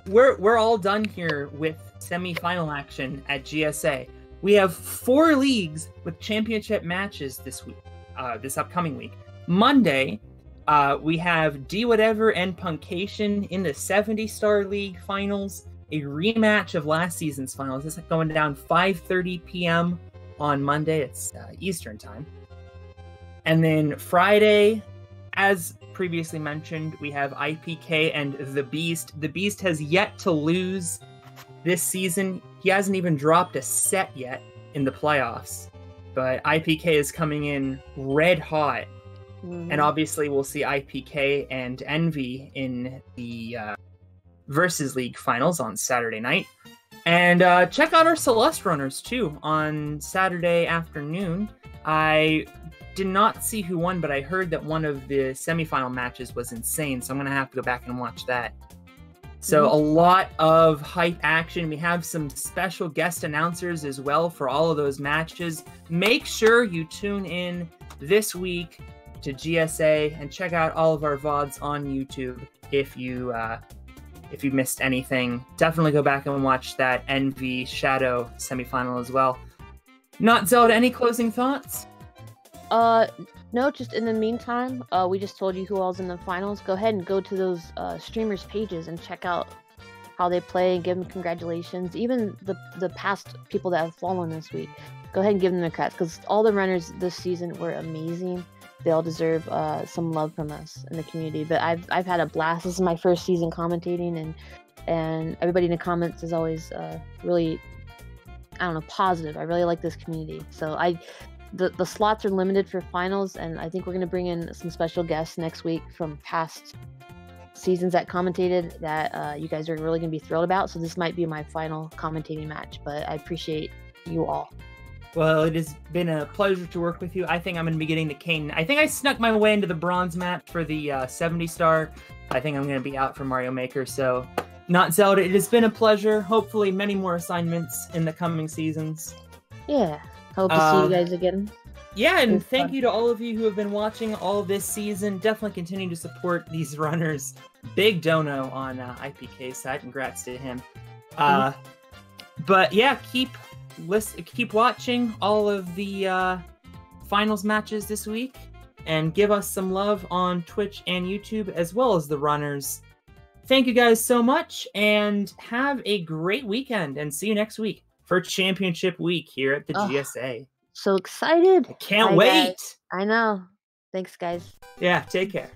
we're all done here with semifinal action at GSA. We have 4 leagues with championship matches this week, this upcoming week. Monday, we have D Whatever and Puncation in the 70-star league finals, a rematch of last season's finals. This is going down 5:30 p.m. on Monday. It's Eastern time. And then Friday, as previously mentioned, we have IPK and The Beast. The Beast has yet to lose this season. He hasn't even dropped a set yet in the playoffs. But IPK is coming in red hot. And obviously we'll see IPK and Envy in the Versus League finals on Saturday night. And check out our Celeste runners too on Saturday afternoon. I did not see who won, but I heard that one of the semifinal matches was insane, so I'm going to have to go back and watch that. So a lot of hype action. We have some special guest announcers as well for all of those matches. Make sure you tune in this week to GSA and check out all of our VODs on YouTube if you missed anything. Definitely go back and watch that Envy Shadow semifinal as well. Not Zelda, any closing thoughts? No, just in the meantime, we just told you who all's in the finals. Go ahead and go to those streamers' pages and check out how they play and give them congratulations. Even the past people that have fallen this week, go ahead and give them their creds, because all the runners this season were amazing. They all deserve some love from us in the community. But I've had a blast. This is my first season commentating, and everybody in the comments is always really, I don't know, positive. I really like this community. So the slots are limited for finals, and I think we're going to bring in some special guests next week from past seasons that commentated that you guys are really going to be thrilled about. So this might be my final commentating match, but I appreciate you all. Well, it has been a pleasure to work with you. I think I'm going to be getting the King. I think I snuck my way into the bronze match for the 70-star. I think I'm going to be out for Mario Maker. So, Not Zelda, it has been a pleasure. Hopefully many more assignments in the coming seasons. Yeah. Hope to see you guys again. Yeah, and thank you to all of you who have been watching all this season. Definitely continue to support these runners. Big dono on IPK's side. Congrats to him. But yeah, keep watching all of the finals matches this week, and give us some love on Twitch and YouTube, as well as the runners. Thank you guys so much, and have a great weekend, and see you next week for Championship Week here at the GSA. So excited. I can't wait. Guys. I know. Thanks, guys. Yeah, take care.